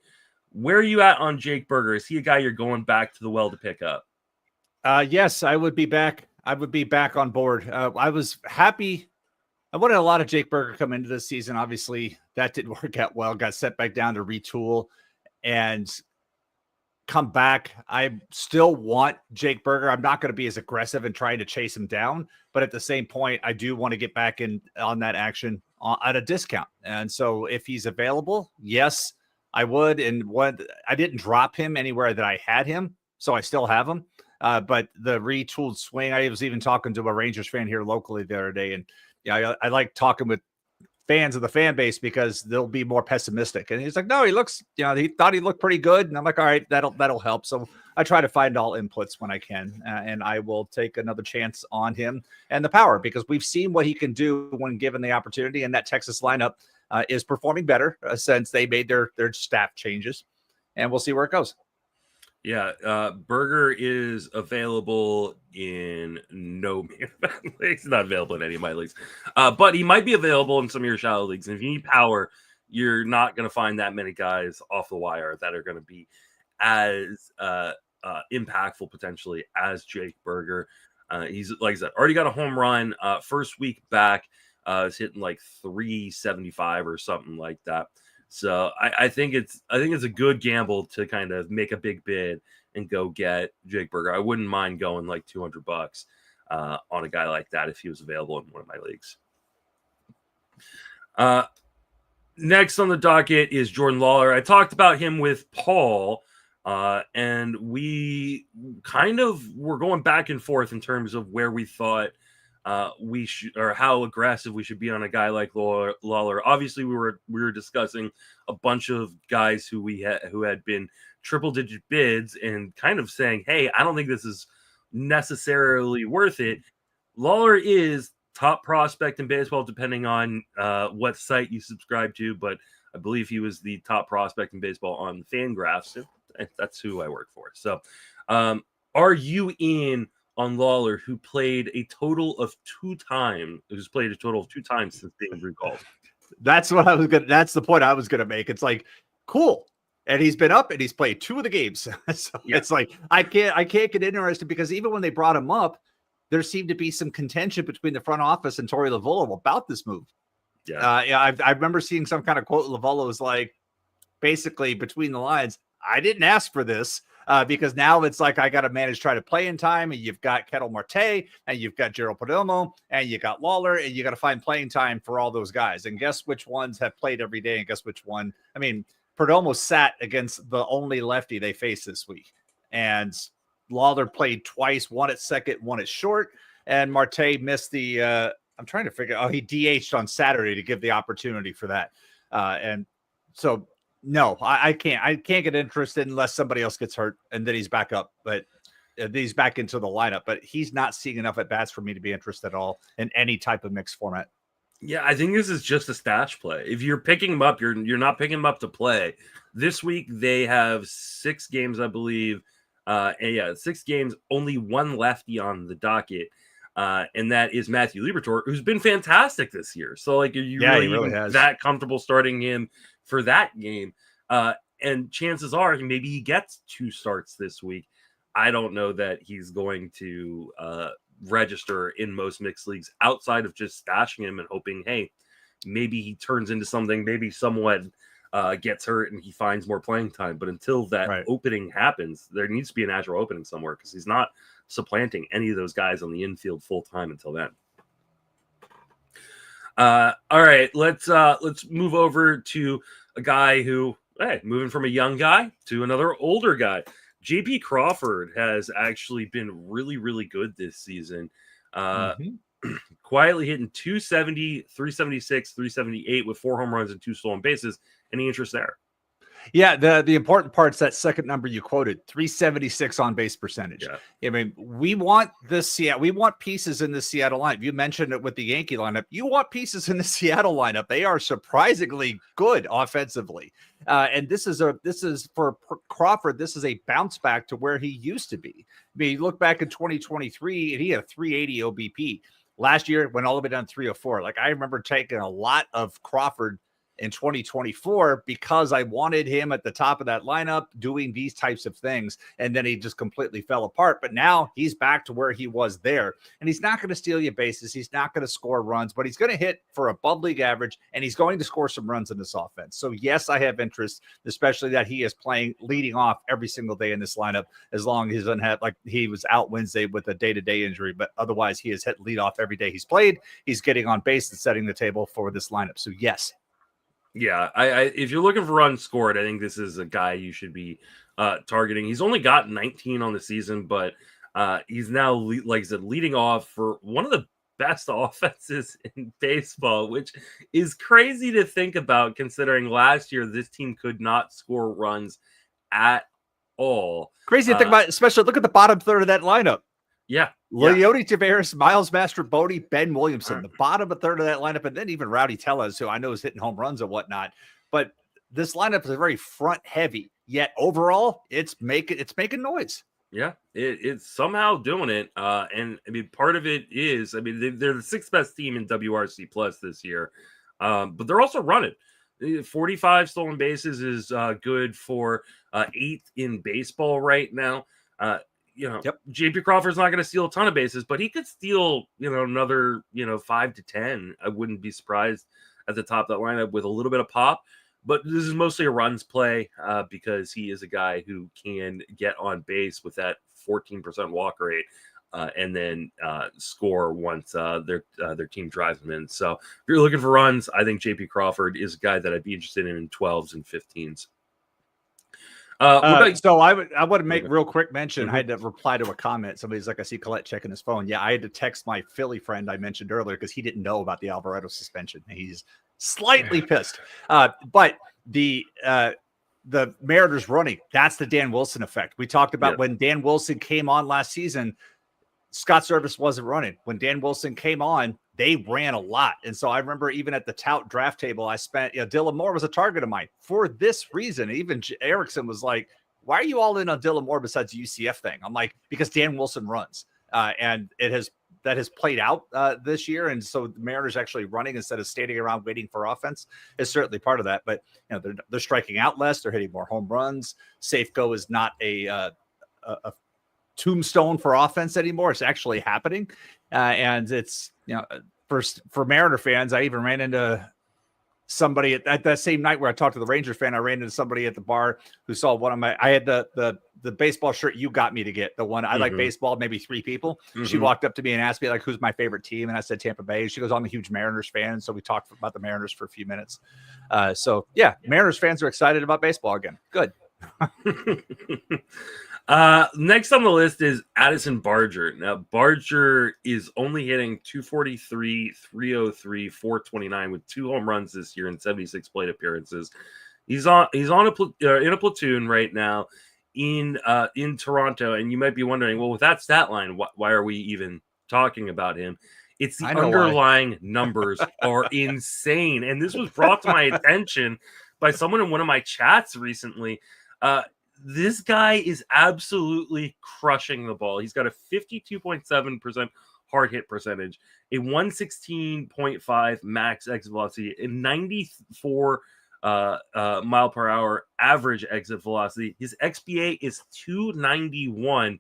Where are you at on Jake Burger? Is he a guy you're going back to the well to pick up? Yes, I would be back. I would be back on board. I was happy. I wanted a lot of Jake Burger come into this season. Obviously, that didn't work out well. Got set back down to retool and come back. I still want Jake Burger. I'm not going to be as aggressive in trying to chase him down, but at the same point, I do want to get back in on that action at a discount. And so if he's available, yes, I would. And I didn't drop him anywhere that I had him, so I still have him. But the retooled swing, I was even talking to a Rangers fan here locally the other day, and I like talking with fans of the fan base because they'll be more pessimistic. And he's like, no, he looks, he thought he looked pretty good. And I'm like, all right, that'll help. So I try to find all inputs when I can, and I will take another chance on him and the power, because we've seen what he can do when given the opportunity. And that Texas lineup is performing better since they made their staff changes, and we'll see where it goes. Yeah, Burger is available in no leagues. Not available in any of my leagues, but he might be available in some of your shallow leagues. And if you need power, you're not going to find that many guys off the wire that are going to be as impactful potentially as Jake Burger. He's, like I said, already got a home run. First week back, is hitting like 375 or something like that. So I think it's a good gamble to kind of make a big bid and go get Jake Burger. I wouldn't mind going like $200 on a guy like that if he was available in one of my leagues. Next on the docket is Jordan Lawlar. I talked about him with Paul, and we kind of were going back and forth in terms of where we thought we should, or how aggressive we should be on a guy like Lawlar. Obviously, we were discussing a bunch of guys who had been triple digit bids and kind of saying, hey, I don't think this is necessarily worth it. Lawlar is top prospect in baseball, depending on what site you subscribe to, but I believe he was the top prospect in baseball on Fangraphs. And that's who I work for. So, are you in on Lawlar, who played a total of 2 times? Who's played a total of 2 times since being recalled? That's the point I was gonna make. It's like, cool. And he's been up and he's played 2 of the games. So it's like I can't get interested, because even when they brought him up, there seemed to be some contention between the front office and Torey Lovullo about this move. I remember seeing some kind of quote. Lovullo was like, basically between the lines, I didn't ask for this, because now it's like I got to manage try to play in time, and you've got Ketel Marte, and you've got Gerald Perdomo, and you got Lawlar, and you got to find playing time for all those guys. And guess which ones have played every day, and guess which one? I mean, Perdomo sat against the only lefty they faced this week, and Lawlar played twice, one at second, one at short, and Marte missed the. I'm trying to figure. Oh, he DH'd on Saturday to give the opportunity for that, and so. No, I can't. I can't get interested unless somebody else gets hurt and then he's back up. But he's back into the lineup. But he's not seeing enough at bats for me to be interested at all in any type of mixed format. Yeah, I think this is just a stash play. If you're picking him up, you're not picking him up to play. This week they have 6 games, I believe. 6 games. Only 1 lefty on the docket. And that is Matthew Liberatore, who's been fantastic this year. So, like, you really has that comfortable starting him for that game. And chances are maybe he gets 2 starts this week. I don't know that he's going to register in most mixed leagues outside of just stashing him and hoping, hey, maybe he turns into something, maybe someone gets hurt and he finds more playing time. But until that opening happens, there needs to be a natural opening somewhere, because he's not supplanting any of those guys on the infield full time until then. All right, let's move over to a guy who, moving from a young guy to another older guy. JP Crawford has actually been really, really good this season. Quietly hitting 270, 376, 378 with 4 home runs and 2 stolen bases. Any interest there? Yeah, the important part's that second number you quoted, 376 on base percentage. Yeah. I mean, we want pieces in the Seattle lineup. You mentioned it with the Yankee lineup. You want pieces in the Seattle lineup. They are surprisingly good offensively. And this is for Crawford, this is a bounce back to where he used to be. I mean, you look back in 2023 and he had a 380 OBP. Last year went all the way down to 304. Like, I remember taking a lot of Crawford in 2024 because I wanted him at the top of that lineup doing these types of things. And then he just completely fell apart. But now he's back to where he was there. And he's not going to steal you bases. He's not going to score runs, but he's going to hit for above league average. And he's going to score some runs in this offense. So yes, I have interest, especially that he is playing leading off every single day in this lineup, as long as he doesn't have, like, he was out Wednesday with a day-to-day injury, but otherwise he has hit lead off every day he's played. He's getting on base and setting the table for this lineup. So yes. Yeah, I if you're looking for runs scored, I think this is a guy you should be targeting. He's only got 19 on the season, but he's now, like I said, leading off for one of the best offenses in baseball, which is crazy to think about considering last year this team could not score runs at all. Crazy to think about, especially look at the bottom third of that lineup. Yeah. Leody Taveras, Miles Mastrobuoni, Ben Williamson, the bottom of third of that lineup, and then even Rowdy Tellez, who I know is hitting home runs and whatnot. But this lineup is very front heavy, yet overall it's making noise. Yeah, it's somehow doing it. And I mean, part of it is, I mean, they're the 6th best team in WRC plus this year. But they're also running. 45 stolen bases is good for 8th in baseball right now. JP Crawford's not going to steal a ton of bases, but he could steal, another, 5 to 10. I wouldn't be surprised at the top of that lineup with a little bit of pop. But this is mostly a runs play because he is a guy who can get on base with that 14% walk rate and then score once their team drives them in. So if you're looking for runs, I think JP Crawford is a guy that I'd be interested in 12s and 15s. So I would make real quick mention. I had to reply to a comment. Somebody's like, I see Collette checking his phone. Yeah, I had to text my Philly friend I mentioned earlier because he didn't know about the Alvarado suspension. He's slightly pissed. But the Mariners running, that's the Dan Wilson effect. We talked about when Dan Wilson came on last season, Scott Service wasn't running. When Dan Wilson came on, they ran a lot. And so I remember even at the tout draft table, I spent, Dylan Moore was a target of mine for this reason. Even Erickson was like, why are you all in on Dylan Moore besides the UCF thing? I'm like, because Dan Wilson runs. And that has played out this year. And so the Mariners actually running instead of standing around waiting for offense is certainly part of that. But they're striking out less. They're hitting more home runs. Safeco is not a tombstone for offense anymore. It's actually happening. And it's, for Mariner fans, I even ran into somebody at that same night where I talked to the Rangers fan. I ran into somebody at the bar who saw one of I had the baseball shirt you got me to get, the one I like baseball, maybe 3 people. She walked up to me and asked me like, who's my favorite team? And I said, Tampa Bay. She goes, I'm a huge Mariners fan. So we talked about the Mariners for a few minutes. So yeah, Mariners fans are excited about baseball again. Good. Next on the list is Addison Barger. Now, Barger is only hitting 243, 303, 429 with 2 home runs this year and 76 plate appearances. He's in a platoon right now in Toronto, and you might be wondering, well, with that stat line, why are we even talking about him? It's the underlying numbers are insane, and this was brought to my attention by someone in one of my chats recently. This guy is absolutely crushing the ball. He's got a 52.7% hard hit percentage, a 116.5 max exit velocity, a 94 mile per hour average exit velocity. His XBA is 291.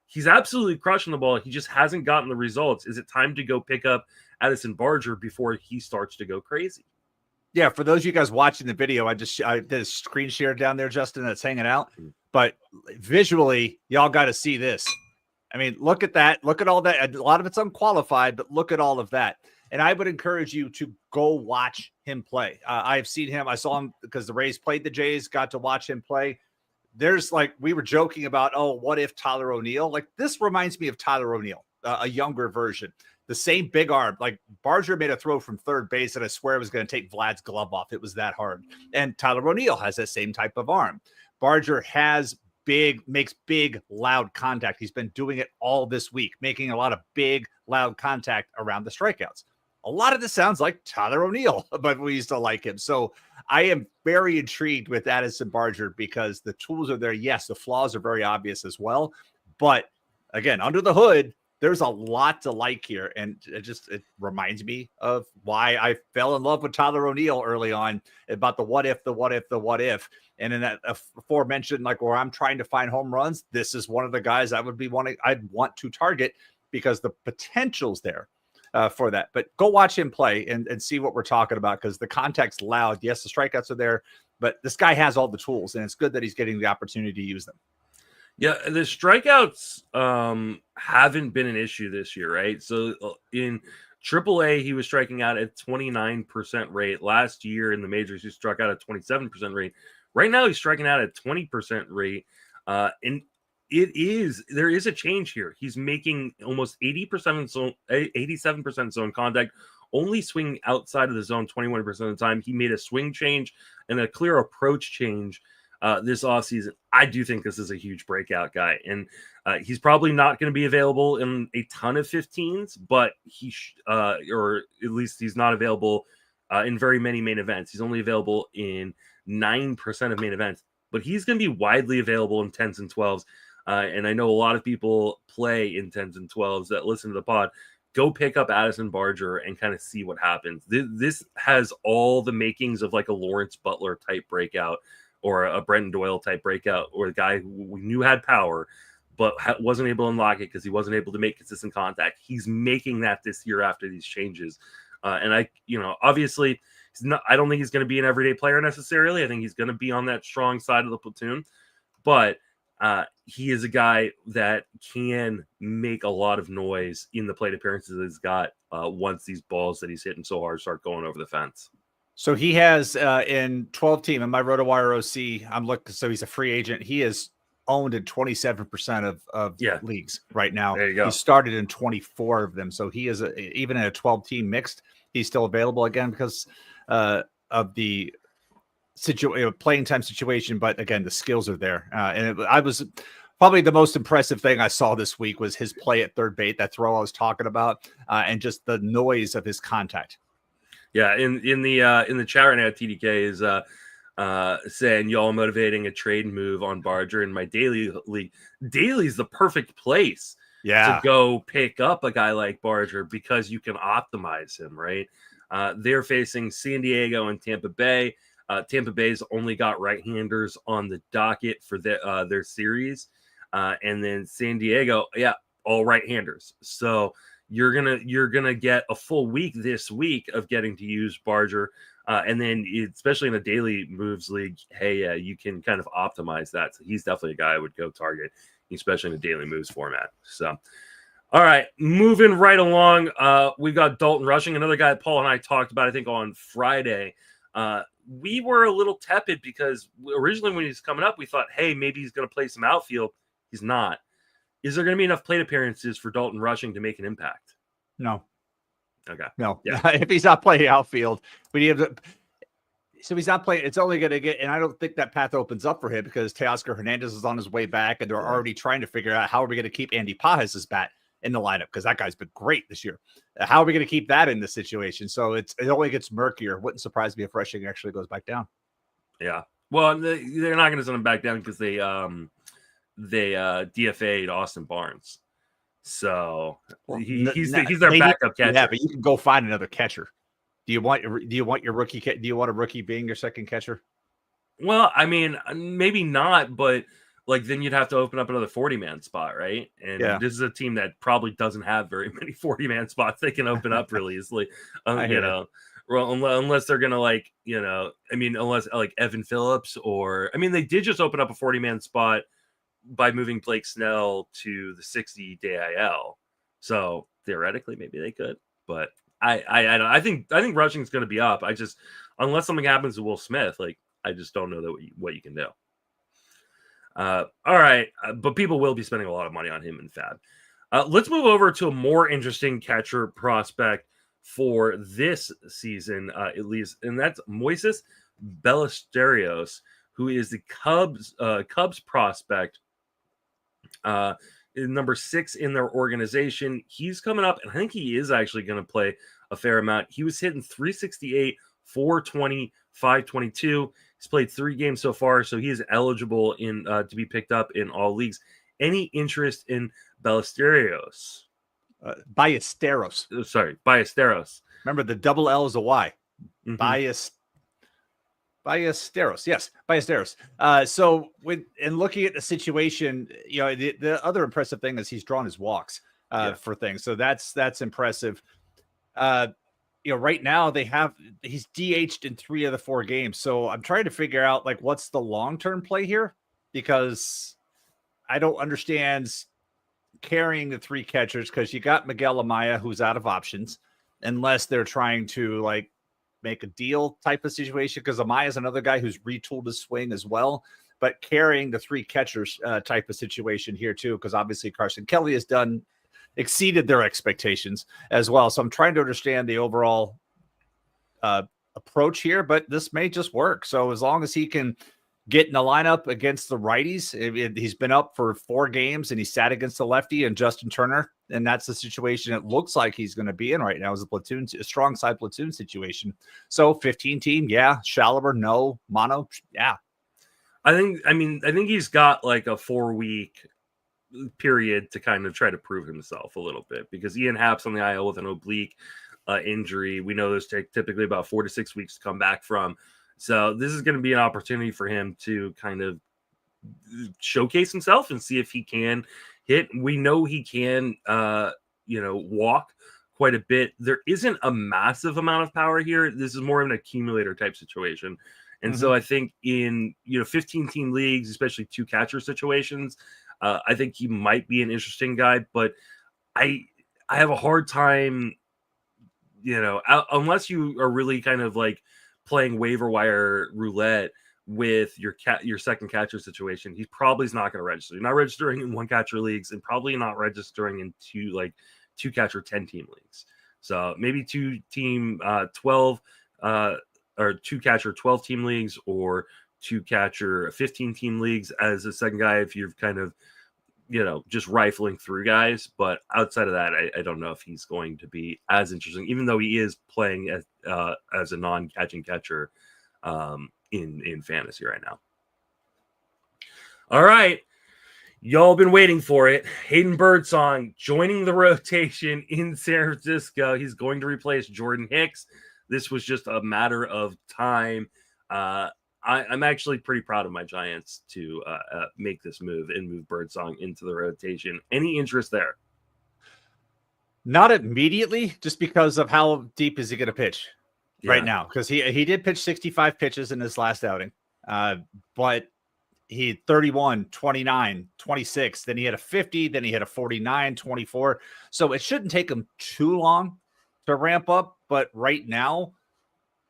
He's absolutely crushing the ball. He just hasn't gotten the results. Is it time to go pick up Addison Barger before he starts to go crazy? Yeah, for those of you guys watching the video, I did a screen share down there, Justin, that's hanging out. But visually, y'all got to see this. I mean, look at that. Look at all that. A lot of it's unqualified, but look at all of that. And I would encourage you to go watch him play. I've seen him. I saw him because the Rays played the Jays, got to watch him play. There's we were joking about, what if Tyler O'Neill? Like, this reminds me of Tyler O'Neill, a younger version. The same big arm, like Barger made a throw from third base that I swear it was going to take Vlad's glove off. It was that hard. And Tyler O'Neill has that same type of arm. Barger makes big, loud contact. He's been doing it all this week, making a lot of big, loud contact around the strikeouts. A lot of this sounds like Tyler O'Neill, but we used to like him. So I am very intrigued with Addison Barger because the tools are there. Yes, the flaws are very obvious as well. But again, under the hood, there's a lot to like here. And it reminds me of why I fell in love with Tyler O'Neill early on, about the what if. And in that aforementioned, where I'm trying to find home runs, this is one of the guys I'd want to target because the potential's there for that. But go watch him play and see what we're talking about, because the contact's loud. Yes, the strikeouts are there, but this guy has all the tools, and it's good that he's getting the opportunity to use them. Yeah, the strikeouts haven't been an issue this year, right? So in AAA, he was striking out at 29% rate. Last year in the majors, he struck out at 27% rate. Right now, he's striking out at 20% rate. And there is a change here. He's making almost 87% zone contact, only swinging outside of the zone 21% of the time. He made a swing change and a clear approach change this offseason. I do think this is a huge breakout guy, and he's probably not going to be available in a ton of 15s, but or at least he's not available in very many main events. He's only available in 9% of main events, but he's going to be widely available in 10s and 12s. And I know a lot of people play in 10s and 12s that listen to the pod. Go pick up Addison Barger and kind of see what happens. This has all the makings of like a Lawrence Butler type breakout, or a Brenton Doyle type breakout, or a guy who we knew had power, but wasn't able to unlock it because he wasn't able to make consistent contact. He's making that this year after these changes. And obviously, I don't think he's going to be an everyday player necessarily. I think he's going to be on that strong side of the platoon, but he is a guy that can make a lot of noise in the plate appearances that he's got once these balls that he's hitting so hard start going over the fence. So he has in 12 team in my RotoWire OC, I'm looking, so he's a free agent. He is owned in 27% of leagues right now. There you go. He started in 24 of them. So he is even in a 12 team mixed, he's still available again because of the playing time situation. But again, the skills are there. I was Probably the most impressive thing I saw this week was his play at third base, that throw I was talking about, and just the noise of his contact. Yeah, in the chat right now, TDK is saying y'all motivating a trade move on Barger in my daily league. Daily is the perfect place to go pick up a guy like Barger because you can optimize him, right? They're facing San Diego and Tampa Bay. Tampa Bay's only got right-handers on the docket for their series. And then San Diego, all right-handers. So you're gonna get a full week this week of getting to use Barger, and then especially in a daily moves league, you can kind of optimize that. So he's definitely a guy I would go target, especially in a daily moves format. So, all right, moving right along, we've got Dalton Rushing, another guy Paul and I talked about, I think on Friday. We were a little tepid because originally when he's coming up, we thought, hey, maybe he's going to play some outfield. He's not. Is there going to be enough plate appearances for Dalton Rushing to make an impact? No. Okay. No. Yeah. If he's not playing outfield, so he's not playing. It's only going to get, and I don't think that path opens up for him because Teoscar Hernandez is on his way back, and they're already trying to figure out how are we going to keep Andy Pages' bat in the lineup because that guy's been great this year. How are we going to keep that in this situation? So it only gets murkier. Wouldn't surprise me if Rushing actually goes back down. Yeah. Well, they're not going to send him back down because they DFA'd Austin Barnes. So he's their backup catcher. Yeah, but you can go find another catcher. Do you want your rookie? Do you want a rookie being your second catcher? Well, I mean, maybe not, but like then you'd have to open up another 40-man spot, right? And this is a team that probably doesn't have very many 40-man spots they can open up really easily. Well, unless they're gonna unless like Evan Phillips or they did just open up a 40-man spot by moving Blake Snell to the 60 DIL. So theoretically, maybe they could, but I think Rushing's going to be up. Unless something happens to Will Smith, I just don't know what you can do. All right, but people will be spending a lot of money on him in FAAB. Let's move over to a more interesting catcher prospect for this season, at least, and that's Moises Ballestreros, who is the Cubs prospect. Number 6 in their organization. He's coming up, and I think he is actually going to play a fair amount. He was hitting 368, 420, 522. He's played 3 games so far, so he is eligible to be picked up in all leagues. Any interest in Ballestreros? Ballesteros. Sorry, Ballesteros. Remember, the double L is a Y. Mm-hmm. Ballesteros. Yes, Ballesteros. So in looking at the situation, the other impressive thing is he's drawn his walks for things. So that's impressive. Right now he's DH'd in 3 of the 4 games. So I'm trying to figure out what's the long-term play here, because I don't understand carrying the 3 catchers, because you got Miguel Amaya who's out of options, unless they're trying to make a deal type of situation, because Amaya is another guy who's retooled his swing as well. But carrying the 3 catchers type of situation here too, because obviously Carson Kelly has exceeded their expectations as well. So I'm trying to understand the overall approach here, but this may just work. So as long as he can get in the lineup against the righties, he's been up for 4 games and he sat against the lefty and Justin Turner. And that's the situation it looks like he's going to be in right now, is a strong side platoon situation. So 15 team. Yeah. Shallower. No. Mono. Yeah. I think he's got a 4-week period to kind of try to prove himself a little bit, because Ian Happ's on the IL with an oblique injury. We know those take typically about 4 to 6 weeks to come back from. So this is going to be an opportunity for him to kind of showcase himself and see if he can hit. We know he can, walk quite a bit. There isn't a massive amount of power here. This is more of an accumulator type situation. And so I think in, 15 team leagues, especially 2 catcher situations, I think he might be an interesting guy, but I have a hard time, unless you are really kind of playing waiver wire roulette with your second catcher situation. He probably is not going to register. You're not registering in 1 catcher leagues, and probably not registering in 2 catcher 10 team leagues. So maybe 2 team 12 or 2 catcher 12 team leagues, or 2 catcher 15 team leagues as a second guy if you've kind of just rifling through guys. But outside of that, I don't know if he's going to be as interesting, even though he is playing as a non-catching catcher in fantasy right now. All right. Y'all been waiting for it. Hayden Birdsong joining the rotation in San Francisco. He's going to replace Jordan Hicks. This was just a matter of time. I'm actually pretty proud of my Giants to make this move and move Birdsong into the rotation. Any interest there? Not immediately, just because of how deep is he going to pitch right now? Because he did pitch 65 pitches in his last outing, but he 31, 29, 26. Then he had a 50. Then he had a 49, 24. So it shouldn't take him too long to ramp up. But right now,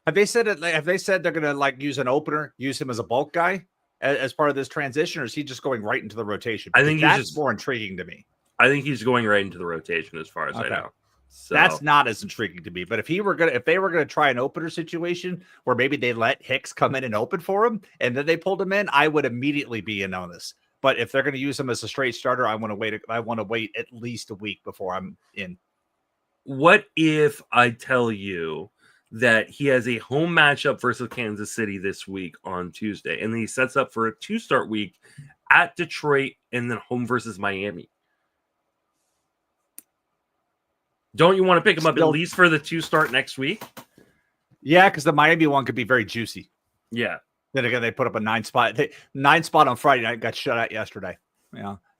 have they said they're going to use an opener, use him as a bulk guy as part of this transition, or is he just going right into the rotation? I think that's more intriguing to me. I think he's going right into the rotation as far as I know. So that's not as intriguing to me. But if they were going to try an opener situation where maybe they let Hicks come in and open for him and then they pulled him in, I would immediately be in on this. But if they're going to use him as a straight starter, I want to wait at least a week before I'm in. What if I tell you that he has a home matchup versus Kansas City this week on Tuesday, and then he sets up for a 2-start week at Detroit and then home versus Miami? Don't you want to pick him up at least for the 2-start next week? Yeah, because the Miami one could be very juicy. Yeah. Then again, they put up a 9 spot on Friday night, got shut out yesterday.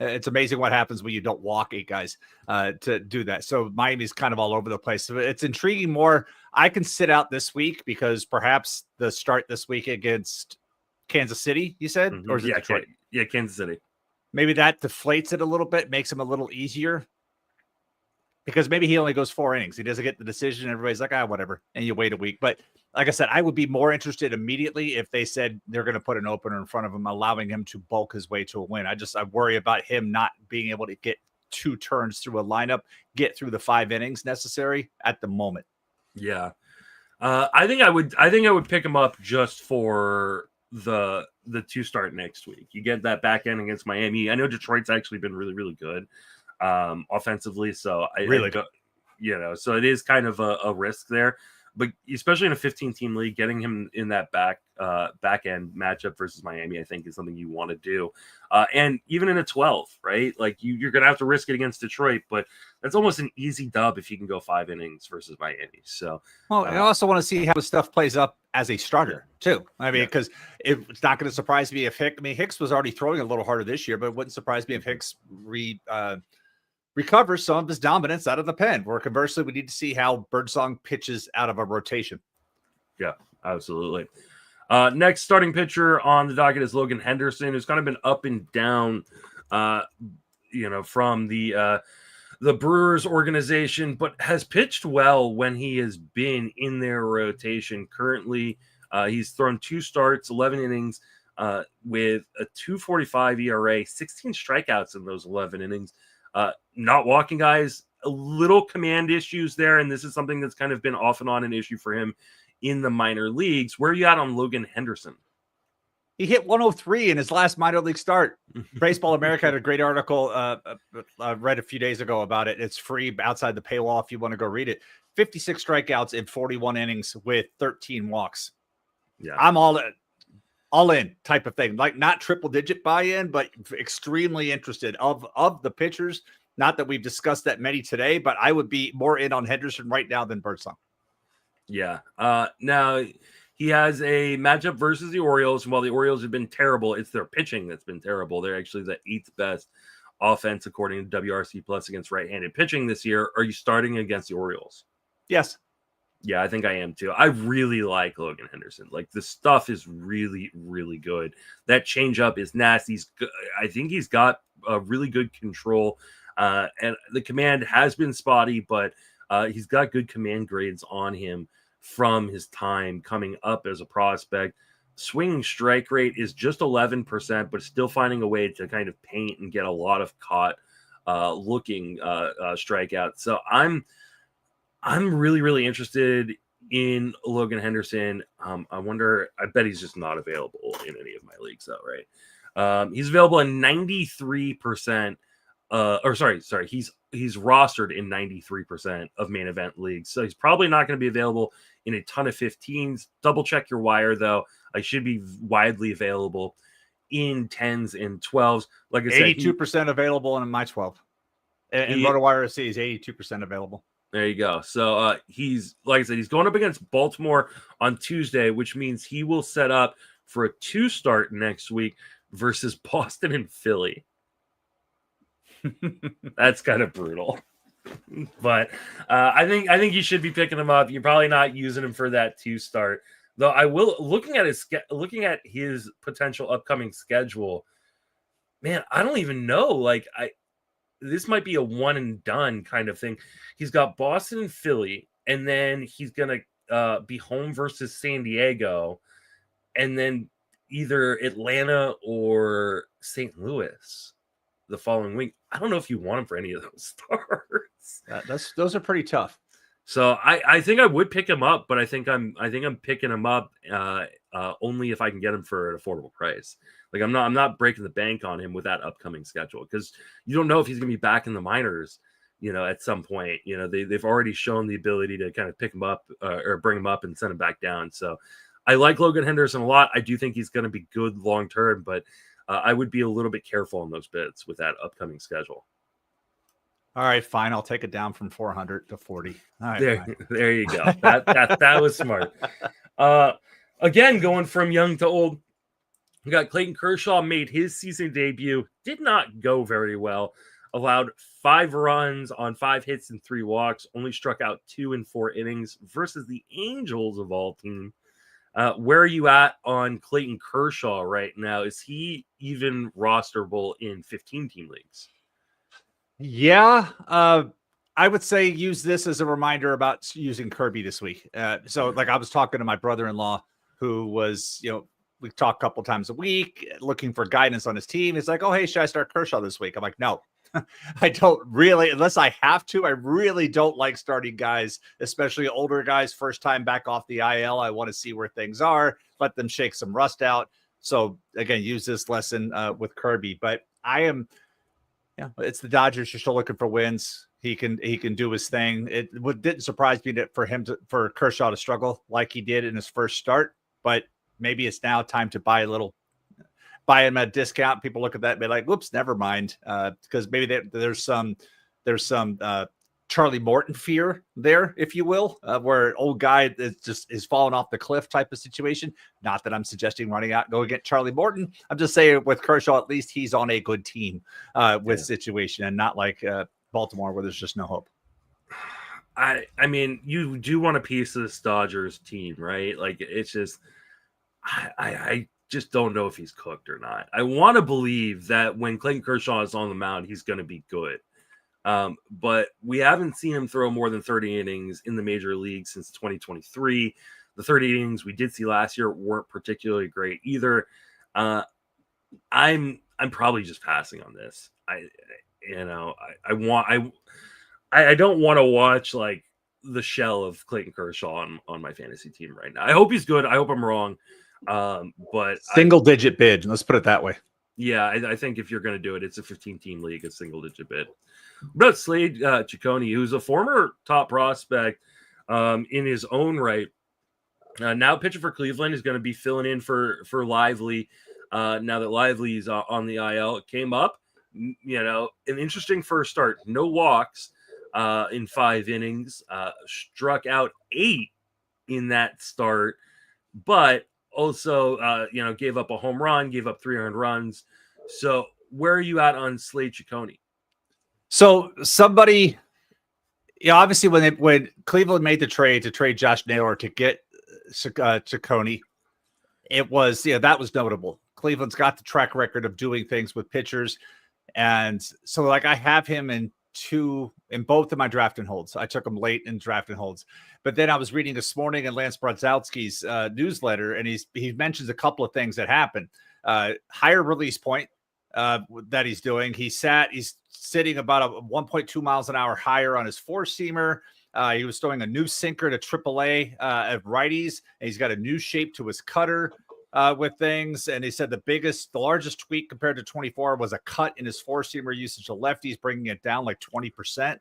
It's amazing what happens when you don't walk 8 guys to do that. So Miami's kind of all over the place. So it's intriguing more. I can sit out this week because perhaps the start this week against Kansas City, you said? Mm-hmm. Or is it Detroit? Yeah, Kansas City. Maybe that deflates it a little bit, makes him a little easier. Because maybe he only goes 4 innings. He doesn't get the decision. Everybody's like, whatever. And you wait a week. But like I said, I would be more interested immediately if they said they're going to put an opener in front of him, allowing him to bulk his way to a win. I worry about him not being able to get 2 turns through a lineup, get through the 5 innings necessary at the moment. Yeah. I think I would pick him up just for the 2-start next week. You get that back end against Miami. I know Detroit's actually been really, really good offensively, so so it is kind of a risk there, but especially in a 15-team league, getting him in that back end matchup versus Miami, I think is something you want to do, and even in a 12, right? Like you're gonna have to risk it against Detroit, but that's almost an easy dub if you can go 5 innings versus Miami. So I also want to see how the stuff plays up as a starter too. I mean, because it's not going to surprise me if Hicks was already throwing a little harder this year, but it wouldn't surprise me if Hicks recovers some of his dominance out of the pen. Where conversely, we need to see how Birdsong pitches out of a rotation. Yeah, absolutely. Next starting pitcher on the docket is Logan Henderson, who's kind of been up and down, from the Brewers organization, but has pitched well when he has been in their rotation. Currently, he's thrown 2 starts, 11 innings, with a 2.45 ERA, 16 strikeouts in those 11 innings. Not walking guys, a little command issues there, and this is something that's kind of been off and on an issue for him in the minor leagues. Where are you at on Logan Henderson? He hit 103 in his last minor league start. Baseball America had a great article I read a few days ago about it. It's free outside the paywall if you want to go read it. 56 strikeouts in 41 innings with 13 walks. Yeah, I'm all in type of thing, like not triple digit buy-in, but extremely interested of the pitchers. Not that we've discussed that many today, but I would be more in on Henderson right now than Birdsong. Yeah. Now he has a matchup versus the Orioles. And while the Orioles have been terrible, it's their pitching that's been terrible. They're actually the 8th best offense according to WRC Plus against right-handed pitching this year. Are you starting against the Orioles? Yes. Yeah, I think I am too. I really like Logan Henderson. Like the stuff is really, really good. That changeup is nasty. I think he's got a really good control, and the command has been spotty, but he's got good command grades on him from his time coming up as a prospect. Swinging strike rate is just 11%, but still finding a way to kind of paint and get a lot of caught looking strikeouts. So I'm really, really interested in Logan Henderson. I bet he's just not available in any of my leagues, though, right? He's available in 93%. He's rostered in 93% of main event leagues. So he's probably not going to be available in a ton of 15s. Double check your wire, though. I should be widely available in 10s and 12s. Like I said, 82% available in my 12. And RotoWire C is 82% available. There you go. So he's, like I said, he's going up against Baltimore on Tuesday, which means he will set up for a 2-start next week versus Boston and Philly. That's kind of brutal. But I think you should be picking him up. You're probably not using him for that 2-start. Though I will, looking at his potential upcoming schedule, man, I don't even know. Like, this might be a one and done kind of thing. He's got Boston and Philly, and then he's gonna be home versus San Diego, and then either Atlanta or St. Louis the following week. I don't know if you want him for any of those starts. Those are pretty tough. So I think I would pick him up, but I think I'm picking him up only if I can get him for an affordable price. Like I'm not breaking the bank on him with that upcoming schedule, because you don't know if he's going to be back in the minors, at some point. They've already shown the ability to kind of pick him up or bring him up and send him back down. So I like Logan Henderson a lot. I do think he's going to be good long term, but I would be a little bit careful on those bits with that upcoming schedule. All right, fine. I'll take it down from 400 to 40. All right, there you go. That was smart. Again, going from young to old, we got Clayton Kershaw made his season debut. Did not go very well. Allowed 5 runs on 5 hits and 3 walks. Only struck out 2 in 4 innings versus the Angels of all team. Where are you at on Clayton Kershaw right now? Is he even rosterable in 15-team leagues? Yeah, I would say use this as a reminder about using Kirby this week. So like I was talking to my brother-in-law who was, we talk a couple times a week looking for guidance on his team. He's like, oh, hey, should I start Kershaw this week? I'm like, no, I don't really, unless I have to. I really don't like starting guys, especially older guys, first time back off the IL. I want to see where things are, let them shake some rust out. So again, use this lesson with Kirby, but it's the Dodgers. You're still looking for wins. He can do his thing. It didn't surprise me for Kershaw to struggle like he did in his first start, but maybe it's now time to buy him at a discount. People look at that and be like, whoops, never mind. Because maybe there's some Charlie Morton fear there, if you will, where an old guy is falling off the cliff type of situation. Not that I'm suggesting running out, go get Charlie Morton. I'm just saying with Kershaw, at least he's on a good team situation, and not like Baltimore where there's just no hope. I mean, you do want a piece of this Dodgers team, right? Like it's just, I just don't know if he's cooked or not. I want to believe that when Clayton Kershaw is on the mound, he's going to be good. But we haven't seen him throw more than 30 innings in the major league since 2023. The 30 innings we did see last year weren't particularly great either. I'm probably just passing on this. I don't want to watch like the shell of Clayton Kershaw on my fantasy team right now. I hope he's good. I hope I'm wrong. But single-digit bid. Let's put it that way. Yeah, I think if you're going to do it, it's a 15-team league, a single-digit bid. What about Slade Cecconi, who's a former top prospect in his own right. Now pitching for Cleveland, is going to be filling in for Lively. Now that Lively's on the IL, it came up. An interesting first start. No walks in 5 innings. Struck out 8 in that start, but also, gave up a home run, gave up 3 earned runs. So where are you at on Slade Cecconi? So somebody, obviously when Cleveland made the trade to trade Josh Naylor to get Cecconi, it was, that was notable. Cleveland's got the track record of doing things with pitchers. And so like I have him in both of my draft and holds. I took him late in draft and holds. But then I was reading this morning in Lance Brodkowski's newsletter, and he mentions a couple of things that happened. Higher release point that he's doing. He's sitting about a 1.2 miles an hour higher on his 4-seamer. He was throwing a new sinker to AAA at righties, and he's got a new shape to his cutter. with things. And he said the largest tweak compared to 24 was a cut in his four-seamer usage to lefties, bringing it down like 20%.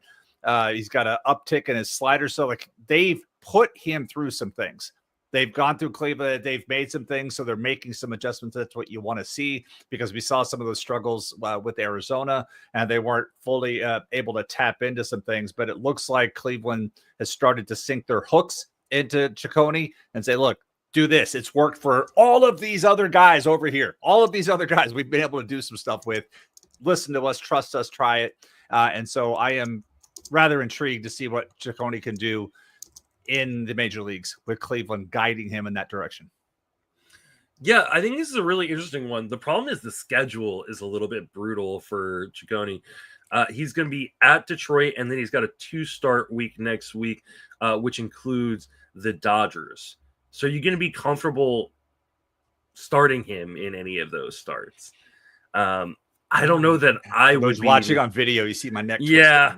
He's got an uptick in his slider. So like they've put him through some things. They've gone through Cleveland. They've made some things. So they're making some adjustments. That's what you want to see, because we saw some of those struggles with Arizona, and they weren't fully able to tap into some things. But it looks like Cleveland has started to sink their hooks into Cecconi and say, look, do this. It's worked for all of these other guys over here. All of these other guys we've been able to do some stuff with. Listen to us, trust us, try it. And so I am rather intrigued to see what Cecconi can do in the major leagues with Cleveland guiding him in that direction. Yeah, I think this is a really interesting one. The problem is the schedule is a little bit brutal for Cecconi. He's going to be at Detroit, and then he's got a 2-start week next week, which includes the Dodgers. So you're going to be comfortable starting him in any of those starts. I don't know that I would be watching on video. You see my neck. Yeah.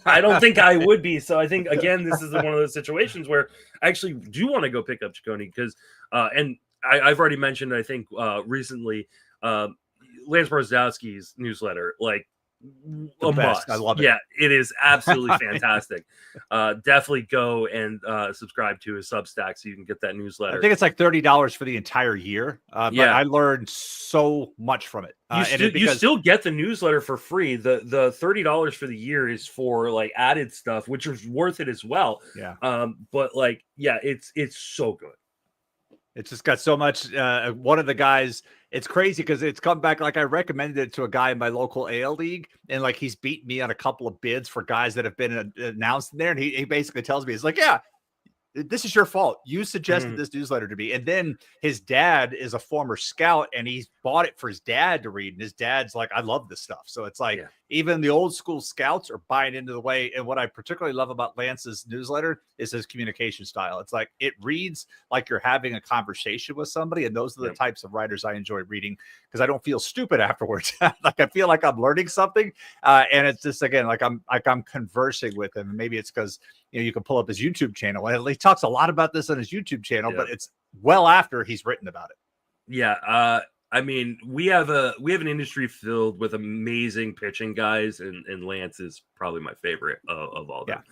I don't think I would be. So I think, again, this is one of those situations where I actually do want to go pick up Cecconi because, and I've already mentioned, I think recently, Lance Brzezowski's newsletter, like a must. I love it. Yeah, it is absolutely fantastic. Definitely go and subscribe to his Substack so you can get that newsletter. I think it's like $30 for the entire year. But I learned so much from it. You still get the newsletter for free. The $30 for the year is for like added stuff, which is worth it as well. Yeah. But like, yeah, it's so good. It's just got so much. One of the guys, it's crazy because it's come back. Like I recommended it to a guy in my local AL league, and like he's beaten me on a couple of bids for guys that have been announced in there. And he basically tells me, he's like, yeah, this is your fault. You suggested this newsletter to me. And then his dad is a former scout, and he's bought it for his dad to read. And his dad's like, I love this stuff. So it's like, even the old school scouts are buying into the way. And what I particularly love about Lance's newsletter is his communication style. It's like, it reads like you're having a conversation with somebody. And those are the types of writers I enjoy reading, because I don't feel stupid afterwards. Like I feel like I'm learning something. And it's just, again, like I'm conversing with him. And maybe it's because, you can pull up his YouTube channel. And he talks a lot about this on his YouTube channel, but it's well after he's written about it. Yeah. I mean, we have an industry filled with amazing pitching guys, and Lance is probably my favorite of all them.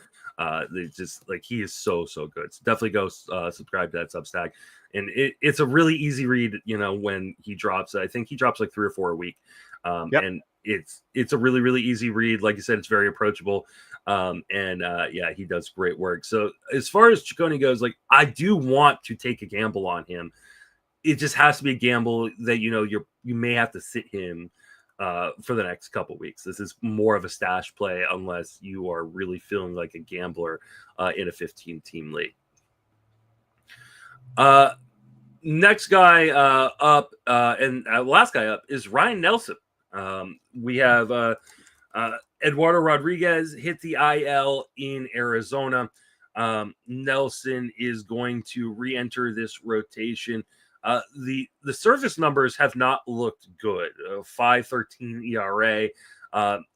They just like, he is so good. So definitely go subscribe to that Substack, and it's a really easy read. When he drops, I think he drops like 3 or 4 a week, and it's a really easy read. Like you said, it's very approachable. He does great work. So as far as Cecconi goes, like I do want to take a gamble on him. It just has to be a gamble that you may have to sit him for the next couple weeks. This is more of a stash play unless you are really feeling like a gambler in a 15-team league. Next guy up and last guy up is Ryne Nelson. We have Eduardo Rodriguez hit the IL in Arizona. Nelson is going to re-enter this rotation. The surface numbers have not looked good. 5.13 ERA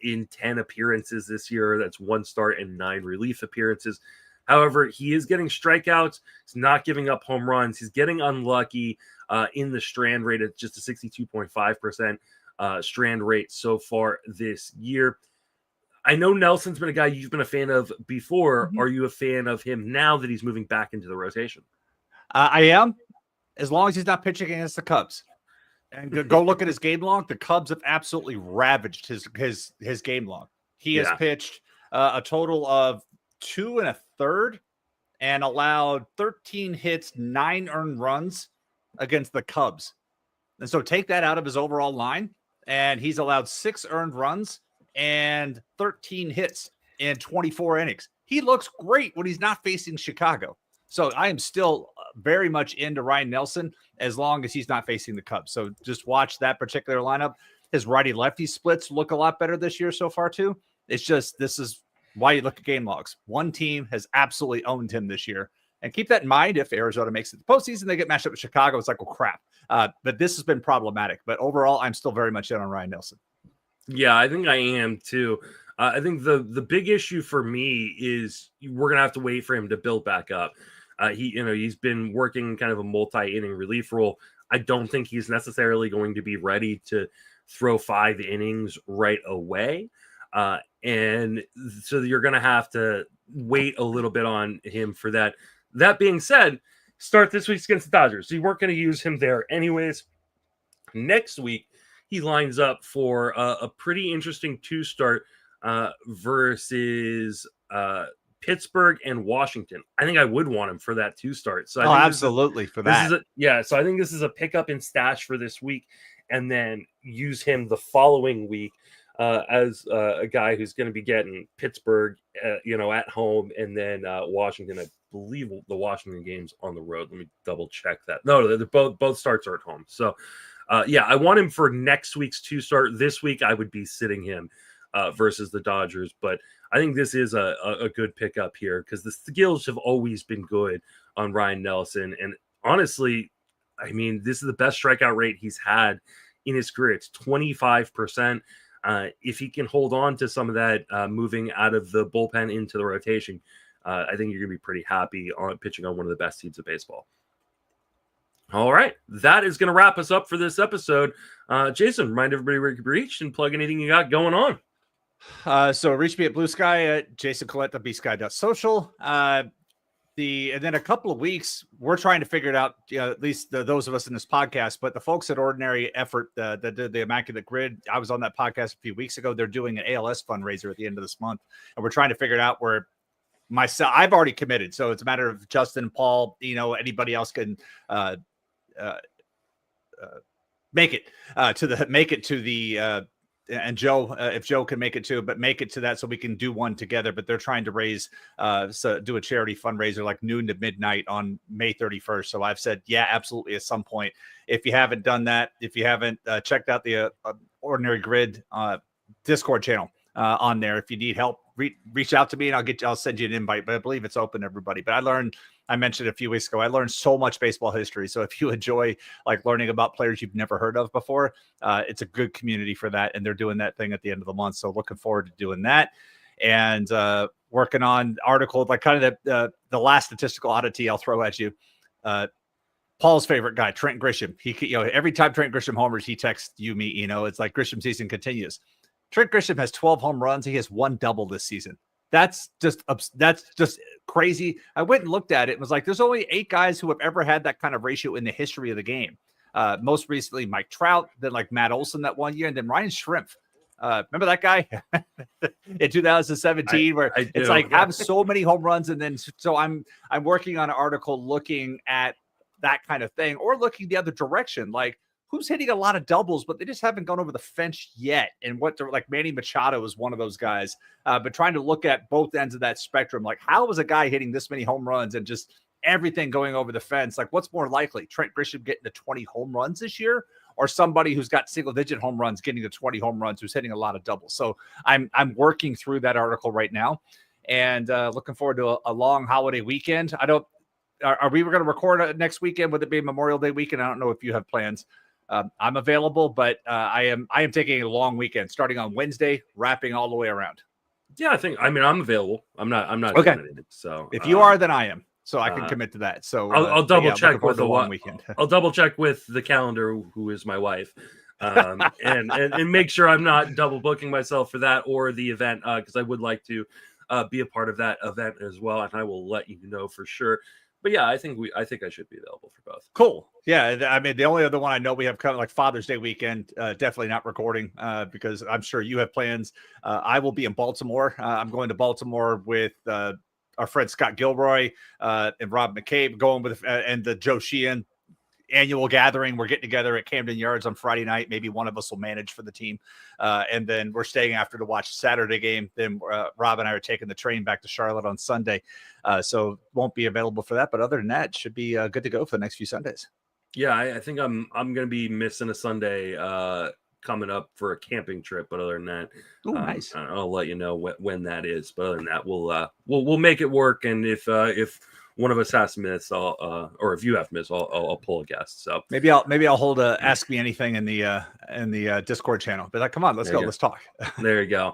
in 10 appearances this year. That's 1 start and 9 relief appearances. However, he is getting strikeouts. He's not giving up home runs. He's getting unlucky in the strand rate at just a 62.5% strand rate so far this year. I know Nelson's been a guy you've been a fan of before. Mm-hmm. Are you a fan of him now that he's moving back into the rotation? I am, as long as he's not pitching against the Cubs. And go look at his game log. The Cubs have absolutely ravaged his game log. He has pitched a total of 2 1/3 and allowed 13 hits, 9 earned runs against the Cubs. And so take that out of his overall line, and he's allowed 6 earned runs and 13 hits in 24 innings. He looks great when he's not facing Chicago. So I am still very much into Ryne Nelson as long as he's not facing the Cubs. So just watch that particular lineup. His righty-lefty splits look a lot better this year so far too. It's just, this is why you look at game logs. One team has absolutely owned him this year. And keep that in mind, if Arizona makes it to the postseason, they get matched up with Chicago. It's like, well, crap. But this has been problematic. But overall, I'm still very much in on Ryne Nelson. Yeah, I think I am too. I think the big issue for me is we're going to have to wait for him to build back up. He's been working kind of a multi-inning relief role. I don't think he's necessarily going to be ready to throw 5 innings right away. And so you're going to have to wait a little bit on him for that. That being said, start this week against the Dodgers. So you weren't going to use him there anyways. Next week, he lines up for a pretty interesting 2-start versus Pittsburgh and Washington. I think I would want him for that 2-start. So absolutely for that. So I think this is a pickup and stash for this week, and then use him the following week as a guy who's going to be getting Pittsburgh, at home, and then Washington. I believe the Washington game's on the road. Let me double check that. No, both starts are at home. So, I want him for next week's 2-start. This week, I would be sitting him versus the Dodgers, but I think this is a good pickup here because the skills have always been good on Ryne Nelson, and honestly, I mean, this is the best strikeout rate he's had in his career. It's 25%. If he can hold on to some of that moving out of the bullpen into the rotation, I think you're going to be pretty happy on pitching on one of the best teams of baseball. All right. That is going to wrap us up for this episode. Jason, remind everybody where you can reach and plug anything you got going on. So reach me at Blue Sky at Jason Collette, bsky.social. And then a couple of weeks, we're trying to figure it out, at least those of us in this podcast, but the folks at Ordinary Effort that did the Immaculate Grid, I was on that podcast a few weeks ago. They're doing an ALS fundraiser at the end of this month, and we're trying to figure it out where I've already committed. So it's a matter of Justin, Paul, anybody else can make it to the and Joe, if Joe can make it too, but make it to that so we can do one together. But they're trying to raise, do a charity fundraiser like noon to midnight on May 31st. So I've said, yeah, absolutely. At some point, if you haven't done that, if you haven't checked out the Ordinary Grid Discord channel on there, if you need help, reach out to me and I'll send you an invite. But I believe it's open to everybody. But I mentioned a few weeks ago, I learned so much baseball history. So if you enjoy like learning about players you've never heard of before, it's a good community for that. And they're doing that thing at the end of the month. So looking forward to doing that and working on articles, like kind of the last statistical oddity I'll throw at you. Paul's favorite guy, Trent Grisham. He, every time Trent Grisham homers, he texts me, it's like Grisham season continues. Trent Grisham has 12 home runs. He has 1 double this season. That's just crazy. I went and looked at it and was like, there's only 8 guys who have ever had that kind of ratio in the history of the game. Most recently, Mike Trout, then like Matt Olson that one year, and then Ryan Shrimpf. Remember that guy in 2017 where it's like have so many home runs. And then, so I'm working on an article looking at that kind of thing or looking the other direction. Like, who's hitting a lot of doubles, but they just haven't gone over the fence yet. And like Manny Machado is one of those guys, but trying to look at both ends of that spectrum. Like, how is a guy hitting this many home runs and just everything going over the fence? Like, what's more likely, Trent Grisham getting to 20 home runs this year, or somebody who's got single-digit home runs getting to 20 home runs who's hitting a lot of doubles? So I'm working through that article right now, and looking forward to a long holiday weekend. Are we going to record next weekend? Would it be Memorial Day weekend? I don't know if you have plans. I'm available, but I am taking a long weekend starting on Wednesday, wrapping all the way around. Yeah, I'm available. I'm not okay. Committed, so if you are, then I am. So I can commit to that. So I'll double check with the long weekend. I'll double check with the calendar, who is my wife, and make sure I'm not double booking myself for that or the event, because I would like to be a part of that event as well, and I will let you know for sure. But yeah, I think I should be available for both. Cool. Yeah, I mean, the only other one I know we have coming, like Father's Day weekend, definitely not recording because I'm sure you have plans. I will be in Baltimore. I'm going to Baltimore with our friend Scott Gilroy and Rob McCabe, going with and the Joe Sheehan annual gathering. We're getting together at Camden Yards on Friday night. Maybe one of us will manage for the team. And then we're staying after to watch Saturday game. Then Rob and I are taking the train back to Charlotte on Sunday. So won't be available for that. But other than that, should be good to go for the next few Sundays. Yeah, I think I'm going to be missing a Sunday coming up for a camping trip. But other than that, nice. I'll let you know when that is. But other than that, we'll make it work. And if one of us has to miss, or if you have to miss, I'll pull a guest. So maybe I'll hold a Ask Me Anything in the Discord channel. But like, come on, let's go. Let's talk. There you go.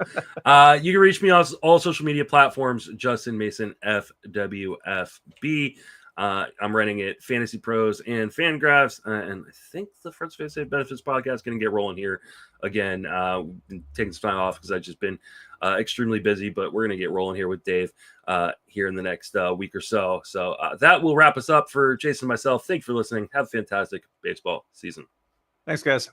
You can reach me on all social media platforms, Justin Mason FWFB. I'm running it Fantasy Pros and Fangraphs, and I think the Friends Fantasy Benefits podcast is going to get rolling here again. We've been taking some time off because I've just been extremely busy, but we're going to get rolling here with Dave here in the next week or so. So that will wrap us up for Jason and myself. Thanks for listening. Have a fantastic baseball season. Thanks, guys.